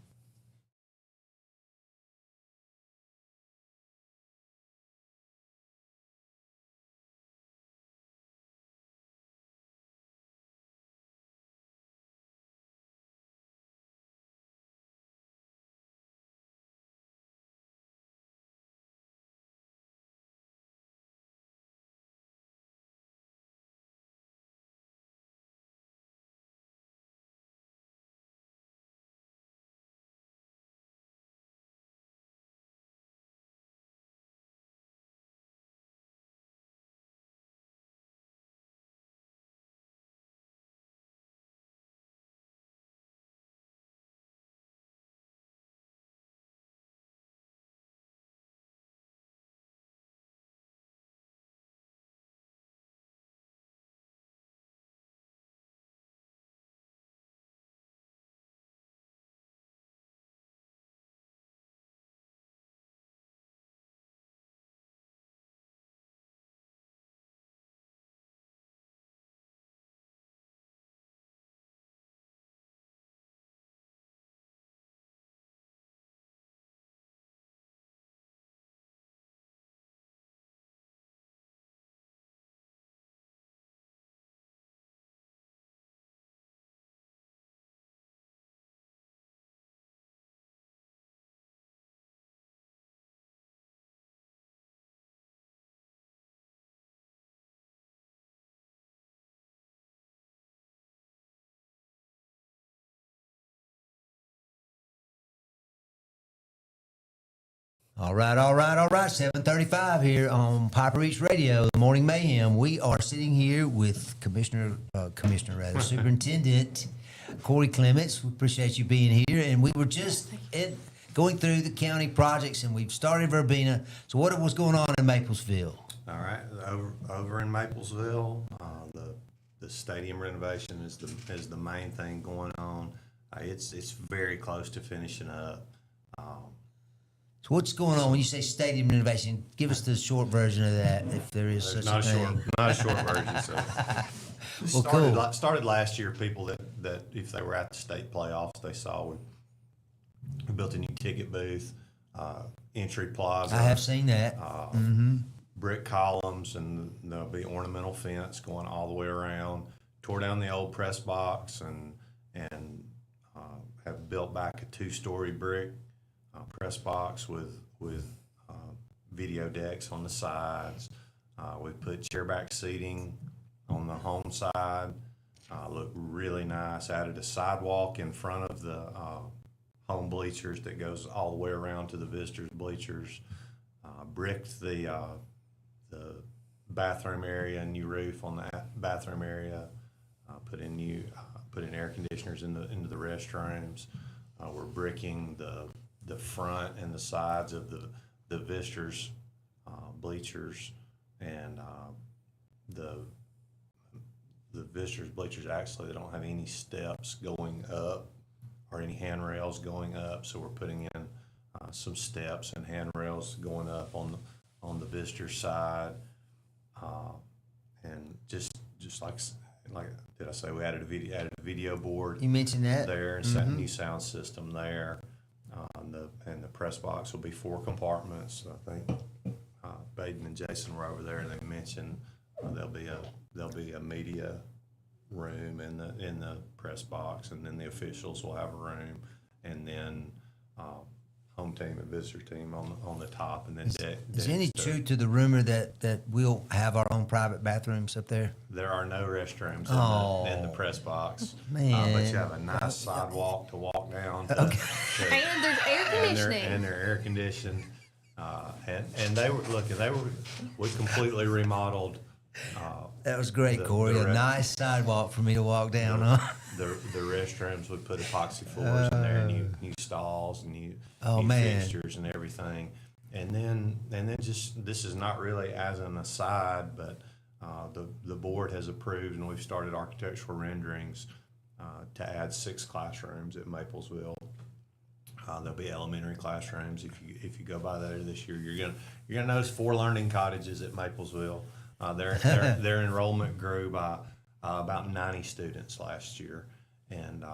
All right. 7:35 here on Piper Reach Radio, the Morning Mayhem. We are sitting here with Superintendent Corey Clements. We appreciate you being here. And we were just going through the county projects, and we've started Verbena. So what was going on in Maplesville? All right, over in Maplesville, the stadium renovation is the main thing going on. It's very close to finishing up. So what's going on when you say stadium renovation? Give us the short version of that, if there is such a thing. Not a short version. So started last year. People that if they were at the state playoffs, they saw we built a new ticket booth, entry plaza. I have seen that. Brick columns, and there'll be ornamental fence going all the way around. Tore down the old press box and have built back a 2-story brick press box with video decks on the sides. We put chairback seating on the home side. Looked really nice. Added a sidewalk in front of the home bleachers that goes all the way around to the visitors' bleachers. Bricked the bathroom area, new roof on that bathroom area. Put in air conditioners into the restrooms. We're bricking the front and the sides of the visitors' bleachers, and the visitors' bleachers actually, they don't have any steps going up or any handrails going up, so we're putting in some steps and handrails going up on the visitor side, and just like did I say we added a video board? You mentioned that there, and set a new sound system there. And the press box will be 4 compartments. I think Baden and Jason were over there, and they mentioned there'll be a media room in the press box, and then the officials will have a room, and then home team and visitor team on the top, and then is any truth to the rumor that we'll have our own private bathrooms up there? There are no restrooms in the press box, Man. but you have a nice sidewalk to walk down. And there's air conditioning. And they're air conditioned, and we completely remodeled. That was great, Corey. the A nice sidewalk for me to walk down on. The restrooms, we put epoxy floors in there, new stalls, and new man. fixtures and everything. And then just, this is not really as an aside, but the board has approved, and we've started architectural renderings to add 6 classrooms at Maplesville. There'll be elementary classrooms. If you go by there this year, you're gonna notice 4 learning cottages at Maplesville. Their enrollment grew by about 90 students last year, and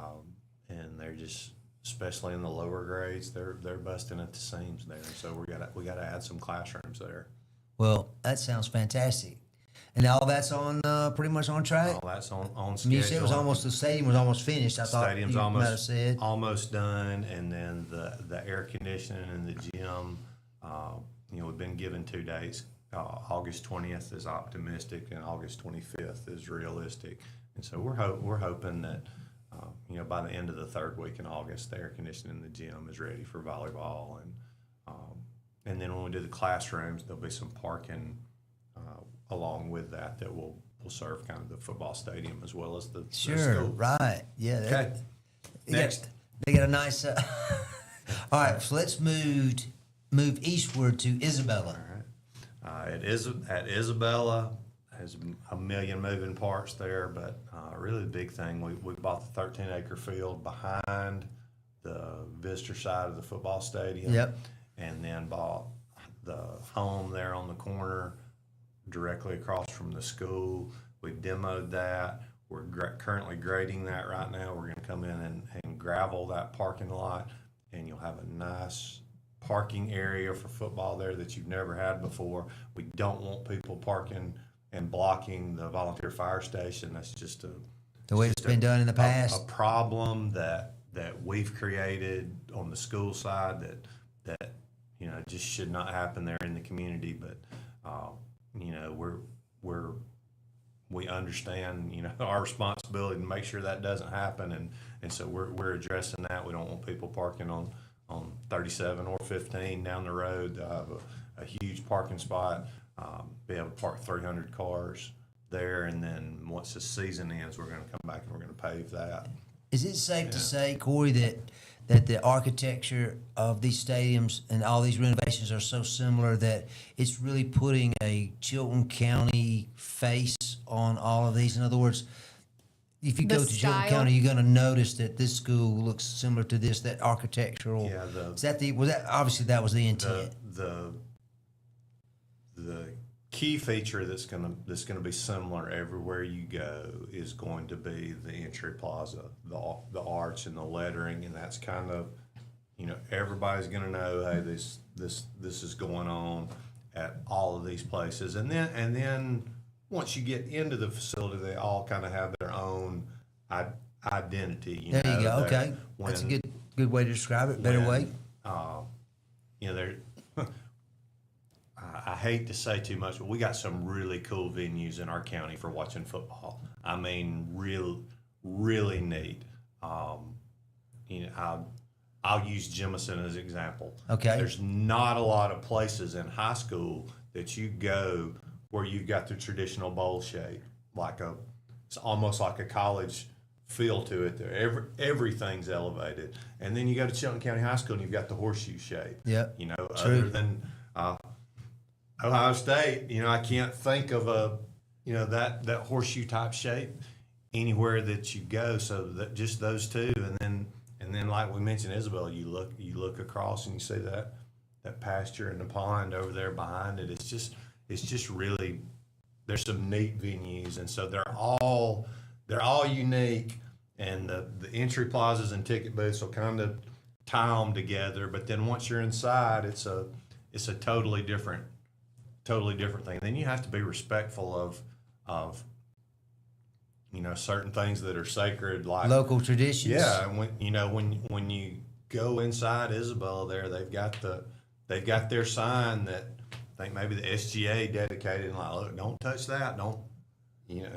they're just, especially in the lower grades, they're busting at the seams there. So we gotta add some classrooms there. Well, that sounds fantastic. And all that's on pretty much on track. All that's on You said schedule. the stadium was almost finished. I thought Stadium's you might have said. almost done, and then the air conditioning in the gym. We've been given 2 dates. August 20th is optimistic, and August 25th is realistic. And so we're hoping that by the end of the 3rd week in August, the air conditioning in the gym is ready for volleyball, and then when we do the classrooms, there'll be some parking along with that will serve kind of the football stadium as well as the Sure, school. right. Yeah. Okay. Next. They got a nice. All right, so let's move eastward to Isabella. At Isabella, has a million moving parts there, but really the big thing, we bought the 13-acre field behind the visitor side of the football stadium. Yep. And then bought the home there on the corner directly across from the school. We demoed that. We're currently grading that right now. We're going to come in and gravel that parking lot, and you'll have a nice parking area for football there that you've never had before. We don't want people parking and blocking the volunteer fire station. That's just the way it's been done in the past. A problem that we've created on the school side that just should not happen there in the community. But we understand our responsibility to make sure that doesn't happen, and so we're addressing that. We don't want people parking on 37 or 15 down the road. Have a huge parking spot, be able to park 300 cars there, and then once the season ends, we're going to come back and we're going to pave that. Is it safe to say, Corey, that the architecture of these stadiums and all these renovations are so similar that it's really putting a Chilton County face on all of these? In other words, if you go to Chilton County, you're going to notice that this school looks similar to this, that architectural. Yeah. Obviously that was the intent. The key feature that's gonna be similar everywhere you go is going to be the entry plaza, the arch and the lettering, and that's kind of, everybody's gonna know, hey, this is going on at all of these places, and then once you get into the facility, they all kind of have their own identity. There you go. Okay, that's a good way to describe it. Better way. I hate to say too much, but we got some really cool venues in our county for watching football. I mean, really neat. I'll use Jemison as an example. Okay. There's not a lot of places in high school that you go where you've got the traditional bowl shape, it's almost like a college feel to it there. Everything's elevated. And then you go to Chilton County High School and you've got the horseshoe shape. Yep. True. True. Other than Ohio State, I can't think of that horseshoe type shape anywhere that you go. So that just those two, and then like we mentioned, Isabel, you look across and you see that pasture and the pond over there behind it. It's just really, there's some neat venues, and so they're all unique, and the entry plazas and ticket booths will kind of tie them together. But then once you're inside, it's a totally different thing. Then you have to be respectful of certain things that are sacred, like Local traditions. yeah. And when you go inside Isabella, there they've got their sign that I think maybe the SGA dedicated, and like, look, don't touch that, don't. Yeah,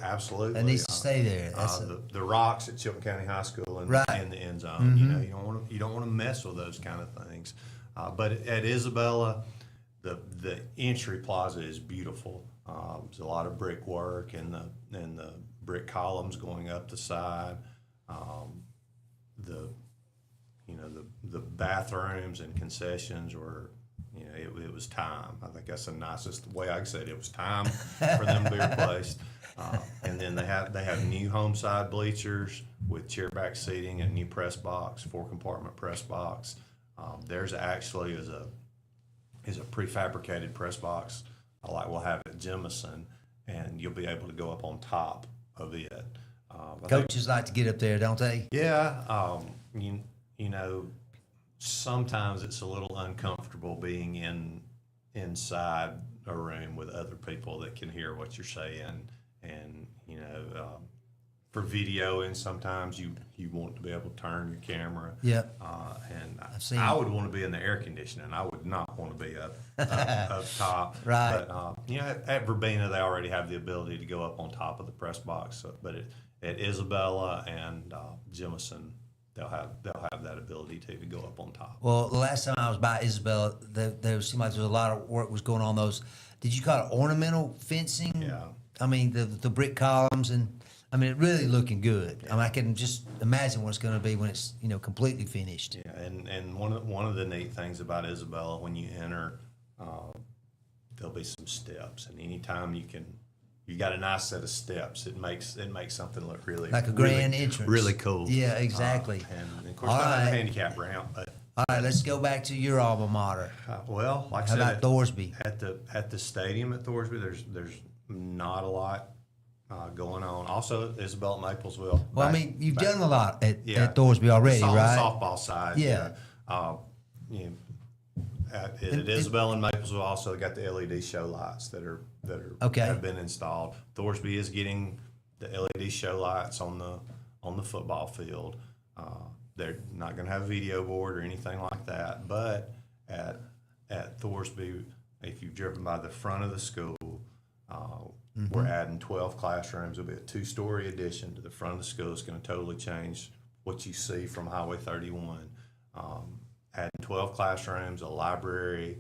absolutely. It needs to stay there. That's the rocks at Chilton County High School and Right. in the end zone. Mm-hmm. You don't want to mess with those kind of things. But at Isabella, the entry plaza is beautiful. There's a lot of brickwork and the brick columns going up the side. The bathrooms and concessions were. It was time. I think that's the nicest way I can say it. It was time for them to be replaced. And then they have new home side bleachers with chairback seating and new press box, 4-compartment press box. Theirs actually is a prefabricated press box, like we'll have at Jemison, and you'll be able to go up on top of it. Coaches like to get up there, don't they? Yeah, sometimes it's a little uncomfortable being inside a room with other people that can hear what you're saying, and for video, and sometimes you want to be able to turn your camera. Yep. And seen I would want to be in the air conditioning. I would not want to be up top. Right. But at Verbena, they already have the ability to go up on top of the press box. But at Isabella and Jemison, they'll have that ability to go up on top. Well, the last time I was by Isabella, there seemed like there was a lot of work was going on those. Did you call it ornamental fencing? Yeah. I mean, the brick columns, and I mean, it really looking good. Yeah. I mean, I can just imagine what it's going to be when it's completely finished. Yeah, and one of the neat things about Isabella, when you enter, there'll be some steps, and anytime you got a nice set of steps, it makes something look really like a grand entrance, really cool. Yeah, exactly. And of course, they have a handicap ramp. But all right, let's go back to your alma mater. Well, like I How said, about Thorsby? At the stadium at Thorsby, there's not a lot going on. Also, Isabella Maplesville. Well, I mean, you've done a lot at Thorsby already, on right? The softball side, yeah. At Isabella and Maplesville, also they got the LED show lights that okay. have been installed. Thorsby is getting the LED show lights on the football field. They're not going to have a video board or anything like that. But at Thorsby, if you've driven by the front of the school, we're adding 12 classrooms. It'll be a 2-story addition to the front of the school. It's going to totally change what you see from Highway 31. Adding 12 classrooms, a library,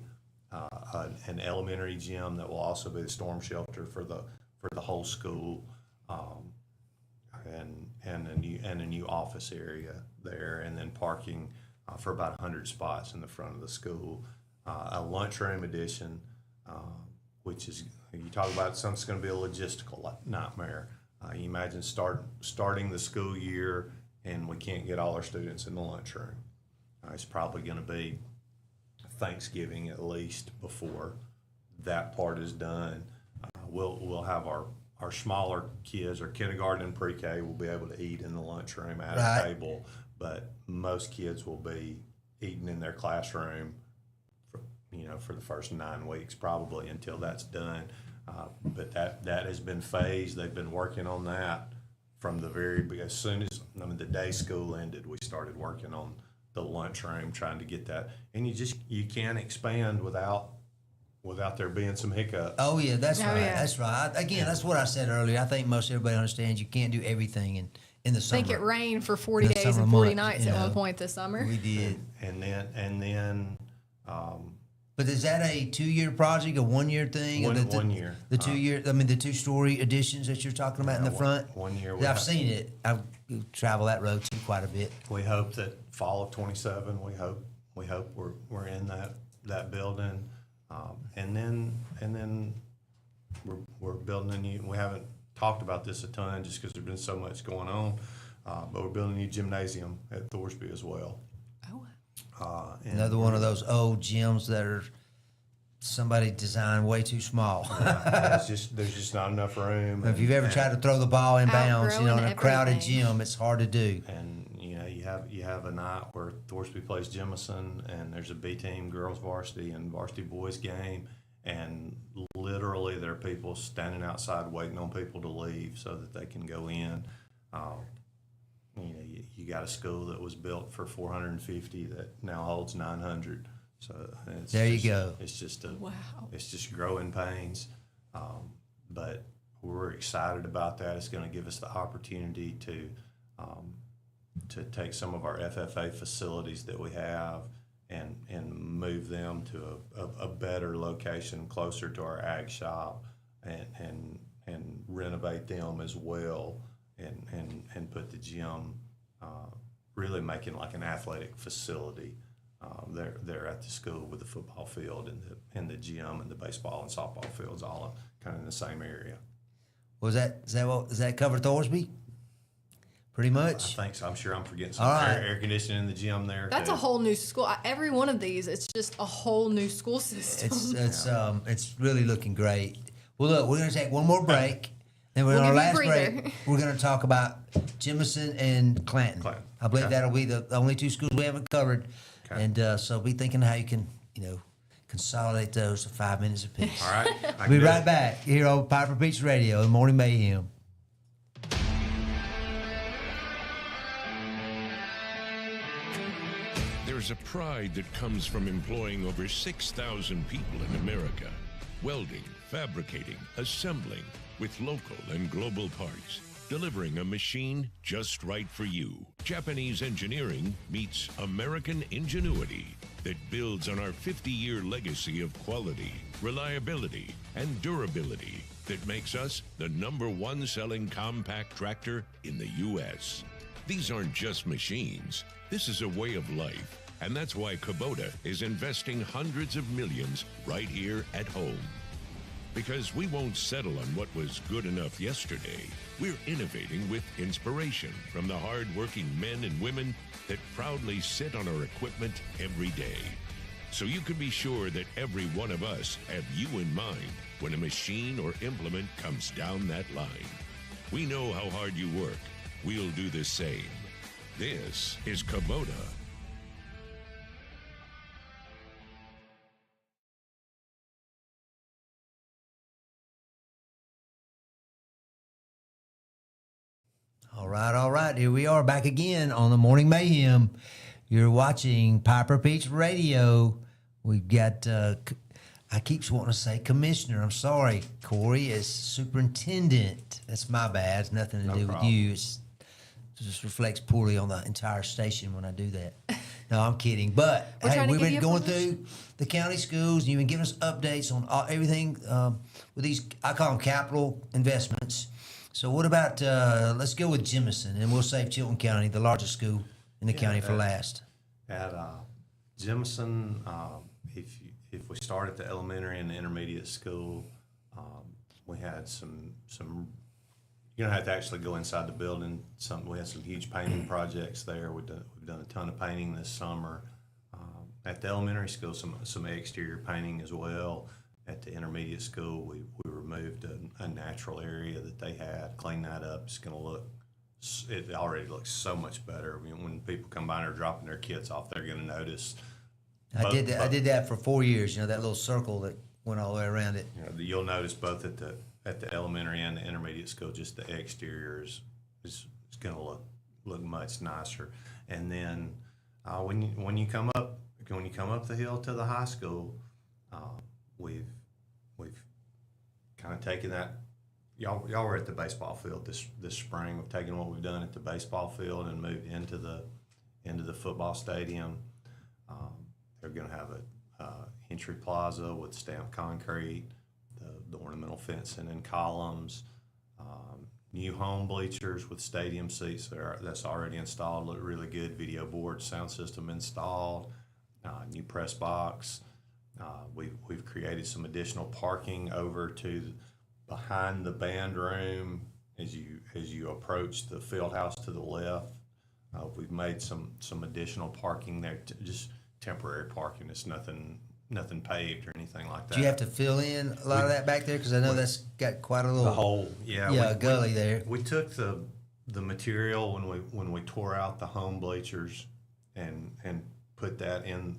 an elementary gym that will also be the storm shelter for the whole school, and a new office area there, and then parking for about 100 spots in the front of the school. A lunchroom addition, which is, you talk about something that's going to be a logistical nightmare. You imagine starting the school year and we can't get all our students in the lunchroom. It's probably going to be Thanksgiving at least before that part is done. We'll have our smaller kids, our kindergarten and pre-K will be able to eat in the lunchroom at a table, but most kids will be eating in their classroom for the first 9 weeks probably until that's done. But that has been phased. They've been working on that from as soon as the day school ended, we started working on the lunchroom, trying to get that. And you can't expand without without there being some hiccups. Oh yeah, that's right. yeah. That's right. Again, that's what I said earlier. I think most everybody understands you can't do everything in the I summer. think it rained for 40 The days summer and 40 months, nights you at know. one point this summer. We did. And then But is that a 2-year project, a 1-year thing? Or One- the, 1 year. The 2 year, I mean, the 2-story additions that you're talking about in the front? 1 year. Yeah, I've seen it. I've traveled that road too quite a bit. We hope that fall of 27. We hope we're in that building, and then we're building a new. We haven't talked about this a ton just because there's been so much going on, but we're building a new gymnasium at Thorsby as well. Oh, And Another one of those old gyms that are somebody designed way too small. there's just not enough room. If you've ever tried to throw the ball in bounds, in Outgrowing a crowded everything. gym, it's hard to do. And you have a night where Thorsby plays Jemison, and there's a B team girls varsity and varsity boys game, and literally there are people standing outside waiting on people to leave so that they can go in. You got a school that was built for 450 that now holds 900. So it's There you go. It's just wow. it's just growing pains, but we're excited about that. It's going to give us the opportunity to take some of our FFA facilities that we have and move them to a better location closer to our ag shop and renovate them as well and put the gym really making like an athletic facility. They're at the school with the football field and the gym and the baseball and softball fields all kind of in the same area. Does that cover Thorsby? Pretty much. I think so. I'm sure I'm forgetting some All right. air conditioning in the gym there. That's too. a whole new school. Every one of these, it's just a whole new school system. It's really looking great. Well, look, we're gonna take one more break. Then We'll on our give you a last breather. break, we're gonna talk about Jemison and Clanton. Clanton. I believe Okay. that'll be the only 2 schools we haven't covered, Okay. and so be thinking how you can, consolidate those to 5 minutes apiece. All right. I We'll can be do right it. back here on Piper Beach Radio and Morning Mayhem. There's a pride that comes from employing over 6,000 people in America. Welding, fabricating, assembling with local and global parts. Delivering a machine just right for you. Japanese engineering meets American ingenuity that builds on our 50-year legacy of quality, reliability, and durability that makes us the #1 selling compact tractor in the U.S. These aren't just machines. This is a way of life. And that's why Kubota is investing hundreds of millions right here at home. Because we won't settle on what was good enough yesterday. We're innovating with inspiration from the hard-working men and women that proudly sit on our equipment every day. So you can be sure that every one of us have you in mind when a machine or implement comes down that line. We know how hard you work. We'll do the same. This is Kubota. All right. Here we are back again on the Morning Mayhem. You're watching Piper Beach Radio. We've got, I keep wanting to say commissioner. I'm sorry, Corey, as superintendent. That's my bad. It's nothing to do problem. with you. It just reflects poorly on the entire station when I do that. No, I'm kidding. But We're hey, trying to we've give been you a going promotion. through the county schools, and you've been giving us updates on everything with these, I call them capital investments. So what about, let's go with Jemison, and we'll save Chilton County, the largest school in the county, for last. At Jemison, if we start at the elementary and the intermediate school, we had some. You don't have to actually go inside the building. We had some huge painting projects there. We've done a ton of painting this summer. At the elementary school, some exterior painting as well. At the intermediate school, we removed a natural area that they had, cleaned that up. It's going to look. It already looks so much better. I mean, when people come by and are dropping their kids off, they're going to notice. I did that for 4 years. That little circle that went all the way around it. You'll notice both at the elementary and the intermediate school, just the exterior is going to look much nicer. And then when you come up the hill to the high school, we've kind of taken that. Y'all were at the baseball field this spring. We've taken what we've done at the baseball field and moved into the football stadium. They're going to have a entry plaza with stamped concrete, the ornamental fencing and columns, new home bleachers with stadium seats that's already installed, look really good. Video board, sound system installed, new press box. We've created some additional parking over to behind the band room as you approach the field house to the left. We've made some additional parking there, just temporary parking. It's nothing paved or anything like that. Do you have to fill in a lot of that back there? Because I know that's got quite a little The hole, gully there. We took the material when we tore out the home bleachers and put that in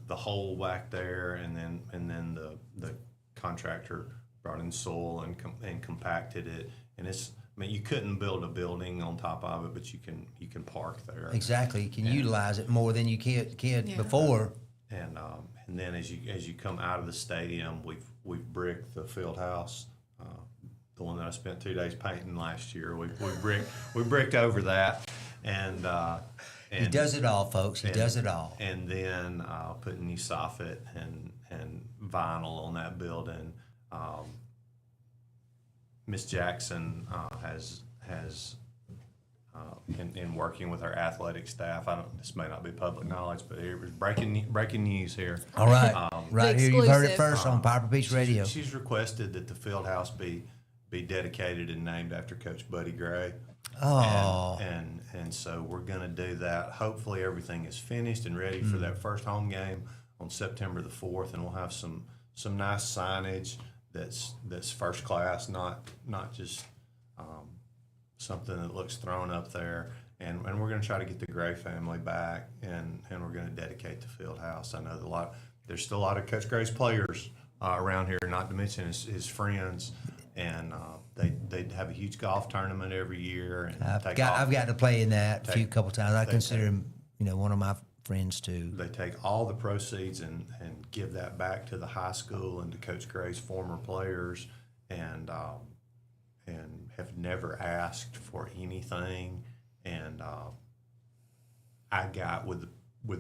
the hole back there, and then the contractor brought in soil and compacted it. And you couldn't build a building on top of it, but you can park there. Exactly, you can utilize it more than you can before. And then as you come out of the stadium, we've bricked the field house, the one that I spent 2 days painting last year. We bricked over that, and he does it all, folks. He does it all. And then putting new soffit and vinyl on that building. Miss Jackson has in working with our athletic staff. This may not be public knowledge, but it was breaking news here. All right, right here, you've heard it first on Piper Beach Radio. She's requested that the field house be dedicated and named after Coach Buddy Gray. Oh, and so we're going to do that. Hopefully, everything is finished and ready for that first home game on September the 4th, and we'll have some nice signage that's first class, not just something that looks thrown up there. And we're going to try to get the Gray family back, and we're going to dedicate the field house. I know there's still a lot of Coach Gray's players around here, not to mention his friends, and they have a huge golf tournament every year. And I've got to play in that a couple times. I consider him, one of my friends too. They take all the proceeds and give that back to the high school and to Coach Gray's former players, and have never asked for anything. And I got with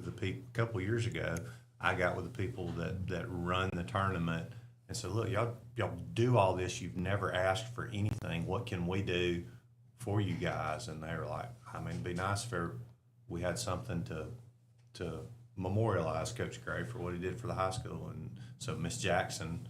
the people a couple years ago. I got with the people that run the tournament and said, "Look, y'all do all this. You've never asked for anything. What can we do for you guys?" And they were like, "It'd be nice if we had something to memorialize Coach Gray for what he did for the high school." And so Miss Jackson,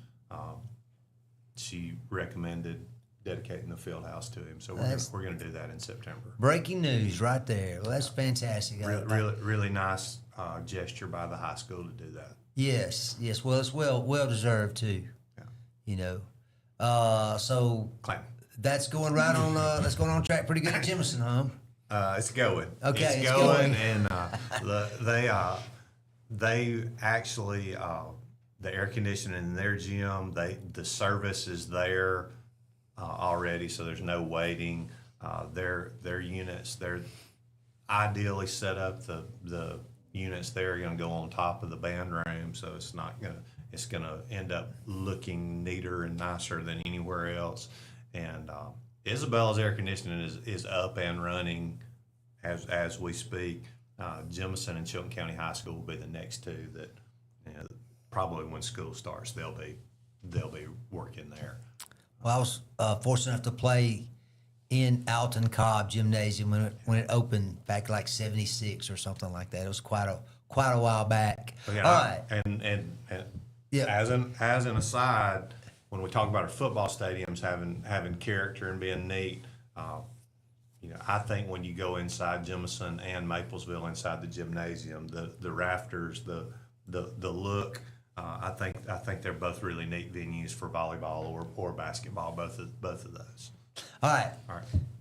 she recommended dedicating the field house to him. So we're going to do that in September. Breaking news right there. Well, that's fantastic. Really nice gesture by the high school to do that. Yes. Well, it's well deserved too. Yeah. So Clanton. That's going right on. That's going on track pretty good at Jemison, huh? It's going. Okay, it's going, and they actually the air conditioning in their gym. The service is there already, so there's no waiting. Their units, they're ideally set up. The units there are going to go on top of the band room, so it's going to end up looking neater and nicer than anywhere else. And Isabella's air conditioning is up and running as we speak. Jemison and Chilton County High School will be the next two that probably when school starts they'll be working there. Well, I was fortunate enough to play in Alton Cobb Gymnasium when it opened back like '76 or something like that. It was quite a while back. Okay, all right, and yeah. As an aside, when we talk about our football stadiums having character and being neat, I think when you go inside Jemison and Maplesville inside the gymnasium, the rafters, the look, I think they're both really neat venues for volleyball or basketball, both of those. All right.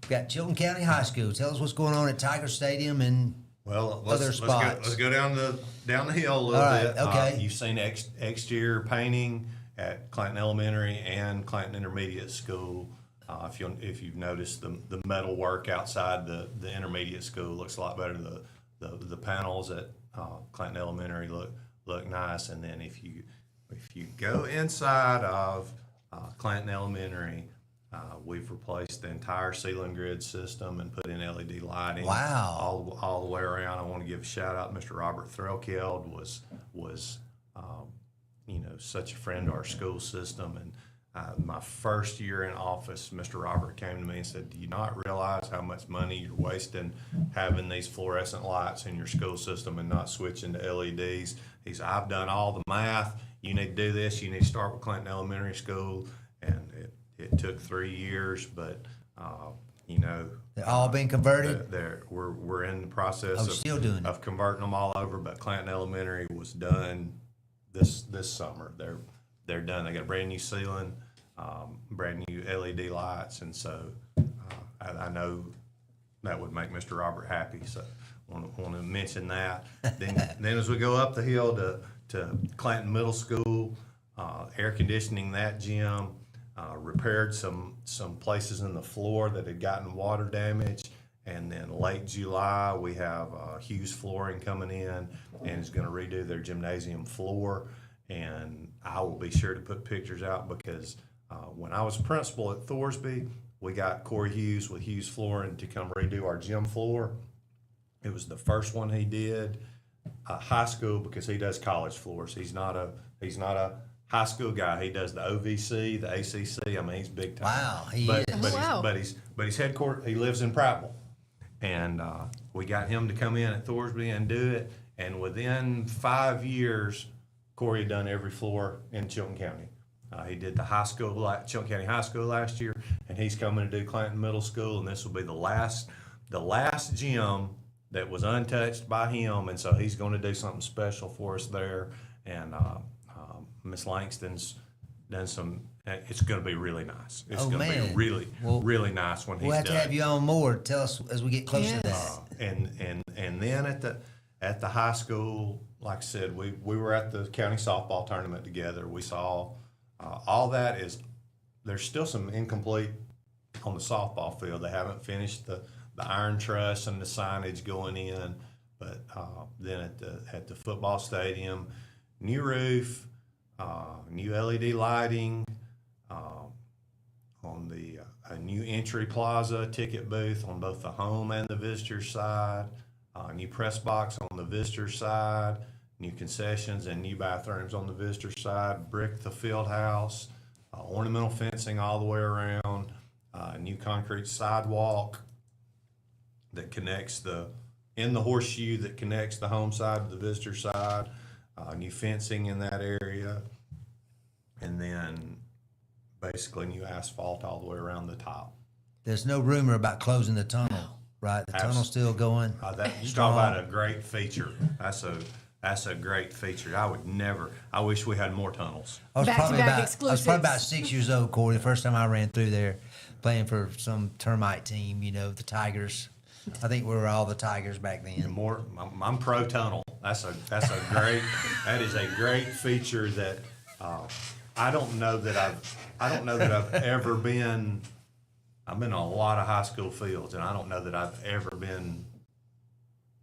We've got Chilton County High School. Tell us what's going on at Tiger Stadium and other spots. Let's go down the hill a little bit. Okay. You've seen exterior painting at Clanton Elementary and Clanton Intermediate School. If you've noticed the metal work outside the intermediate school looks a lot better. The panels at Clanton Elementary look nice, and then if you If you go inside of Clanton Elementary, we've replaced the entire ceiling grid system and put in LED lighting. Wow. All the way around. I want to give a shout out. Mr. Robert Threlkeld was such a friend to our school system. And my first year in office, Mr. Robert came to me and said, "Do you not realize how much money you're wasting having these fluorescent lights in your school system and not switching to LEDs?" He said, "I've done all the math. You need to do this. You need to start with Clinton Elementary School." And it took 3 years, but They're all been converted. We're in the process still doing it. of converting them all over. But Clinton Elementary was done this summer. They're done. They got a brand new ceiling, brand new LED lights, and so I know that would make Mr. Robert happy. So want to mention that. Then as we go up the hill to Clanton Middle School, air conditioning that gym, repaired some places in the floor that had gotten water damage. And then late July, we have Hughes Flooring coming in and is going to redo their gymnasium floor. And I will be sure to put pictures out because when I was principal at Thorsby, we got Corey Hughes with Hughes Flooring to come redo our gym floor. It was the first one he did high school because he does college floors. He's not a high school guy. He does the OVC, the ACC. I mean, he's big time. Wow, he but, is. But, Wow. but he's headquartered. He lives in Prattville, and we got him to come in at Thorsby and do it. And within 5 years, Corey had done every floor in Chilton County. He did the high school, Chilton County High School last year, and he's coming to do Clanton Middle School, and this will be the last gym that was untouched by him, and so he's going to do something special for us there. And Miss Langston's done some. It's going to be really nice. It's going to be really nice when he's done. We'll have to have you on more. Tell us as we get closer to that. And then at the high school, like I said, we were at the county softball tournament together. We saw all that is. There's still some incomplete on the softball field. They haven't finished the iron truss and the signage going in, but then at the football stadium, new roof, new LED lighting, on a new entry plaza ticket booth on both the home and the visitor side, new press box on the visitor side, new concessions and new bathrooms on the visitor side, brick the field house, ornamental fencing all the way around, new concrete sidewalk that connects in the horseshoe that connects the home side to the visitor side, new fencing in that area, and then basically new asphalt all the way around the top. There's no rumor about closing the tunnel, right? The tunnel's still going. You talk about a great feature. That's a great feature. I wish we had more tunnels. I was probably Back-to-back about exclusives. 6 years old, Corey, the first time I ran through there playing for some termite team, the Tigers. I think we were all the Tigers back then. I'm pro tunnel. That is a great feature that I don't know that I've ever been. I've been on a lot of high school fields, and I don't know that I've ever been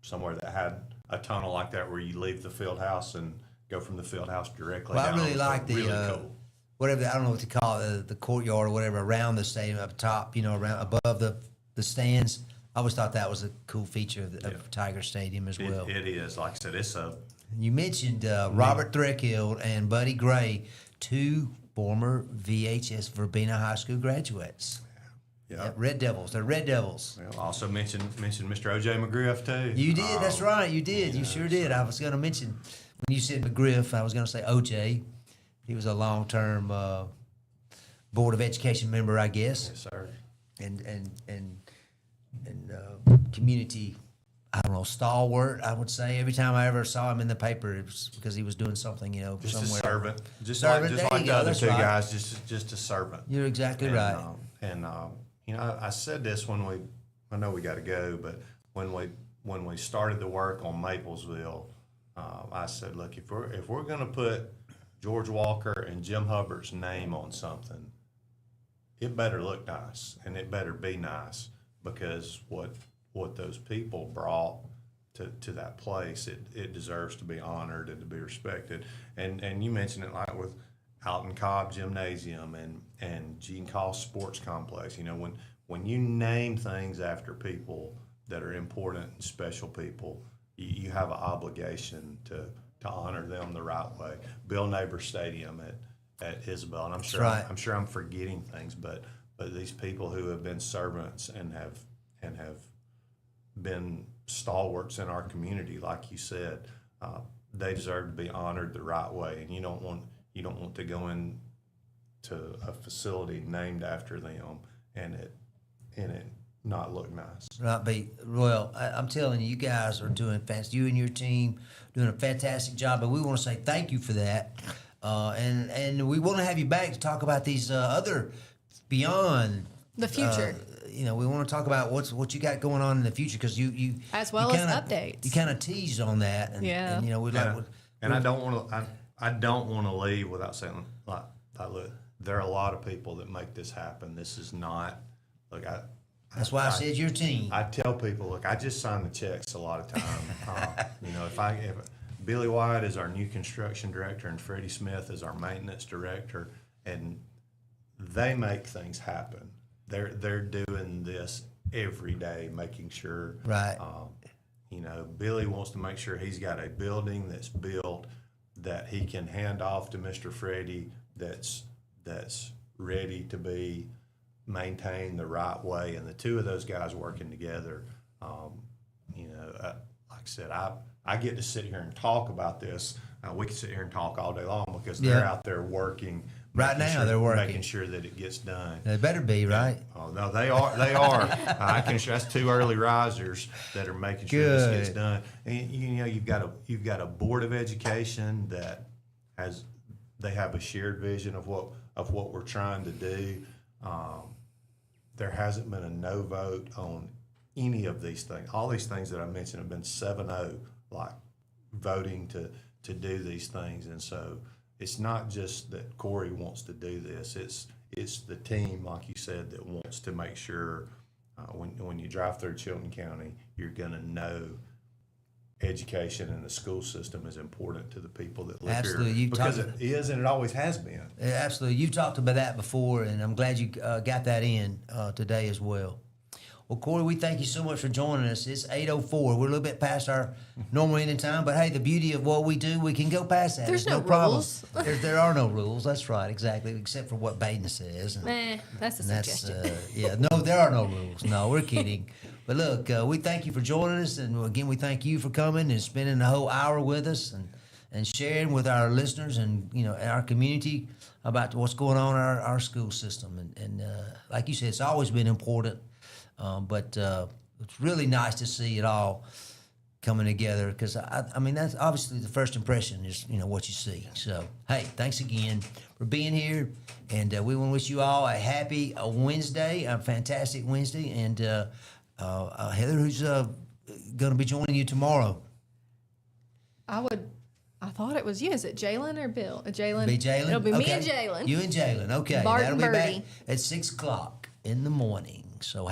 somewhere that had a tunnel like that where you leave the field house and go from the field house directly Well, down. I really like the really cool. whatever I don't know what to call it, the courtyard or whatever around the stadium up top, around above the stands. I always thought that was a cool feature of Tiger Stadium as well. It is. Like I said, it's a. You mentioned Robert Threkield and Buddy Gray, two former VHS Verbena High School graduates. Yeah. Red Devils. They're Red Devils. Well, also mentioned Mr. O.J. McGriff too. You did. That's right. You did. You sure did. I was going to mention when you said McGriff, I was going to say O.J. He was a long-term Board of Education member, I guess. Yes, sir. And community, I don't know, stalwart, I would say. Every time I ever saw him in the paper, it was because he was doing something, Just somewhere. a servant. Just Servant, like there you the go, other that's two right. guys, just a servant. You're exactly right. I said this I know we got to go, but when we started the work on Maplesville, I said, look, if we're going to put George Walker and Jim Hubbard's name on something, it better look nice and it better be nice, because what those people brought to that place, it deserves to be honored and to be respected. And you mentioned it like with Alton Cobb Gymnasium and Gene Coss Sports Complex. You know, when you name things after people that are important and special people, you have an obligation to honor them the right way. Bill Neighbor Stadium at Isabel, and I'm sure I'm forgetting things, but these people who have been servants and have been stalwarts in our community, like you said, they deserve to be honored the right way. And you don't want to go into a facility named after them and it not look nice. Right, well, I'm telling you, you guys are doing fantastic. You and your team doing a fantastic job, and we want to say thank you for that. And we want to have you back to talk about these other beyond the future. We want to talk about what you got going on in the future, because you as well as updates. You kind of teased on that, and we'd like. And I don't want to leave without saying, like, look, there are a lot of people that make this happen. This is not, look, that's why I said your team. I tell people, look, I just sign the checks a lot of time. If Billy White is our new construction director and Freddie Smith is our maintenance director, and they make things happen. They're doing this every day, making sure. Right. Billy wants to make sure he's got a building that's built that he can hand off to Mr. Freddie that's ready to be maintained the right way. And the two of those guys working together, like I said, I get to sit here and talk about this. We can sit here and talk all day long because they're out there working. Right now, they're working. Making sure that it gets done. They better be, right? Oh, no, they are. I can. That's two early risers that are making sure this gets done. And you've got a board of education that they have a shared vision of what we're trying to do. There hasn't been a no vote on any of these things. All these things that I mentioned have been 7-0, like voting to do these things. And so it's not just that Corey wants to do this. It's the team, like you said, that wants to make sure when you drive through Chilton County, you're going to know education and the school system is important to the people that live here. Because it is, and it always has been. Absolutely. You've talked about that before, and I'm glad you got that in today as well. Well, Corey, we thank you so much for joining us. It's 8:04. We're a little bit past our normal ending time, but hey, the beauty of what we do, we can go past that. There's no rules. There are no rules. That's right, exactly, except for what Baden says. That's a suggestion. No, there are no rules. No, we're kidding. But look, we thank you for joining us, and again, we thank you for coming and spending the whole hour with us and sharing with our listeners and our community about what's going on in our school system. And like you said, it's always been important. But it's really nice to see it all coming together, because I mean that's obviously the first impression is what you see. So hey, thanks again for being here, and we want to wish you all a happy Wednesday, a fantastic Wednesday, and Heather, who's going to be joining you tomorrow. I thought it was you. Is it Jalen or Bill? Jalen. Be Jalen. It'll be okay. me and Jalen. You and Jalen. Okay, Bart that'll and be Birdie. back at 6:00 in the morning. So.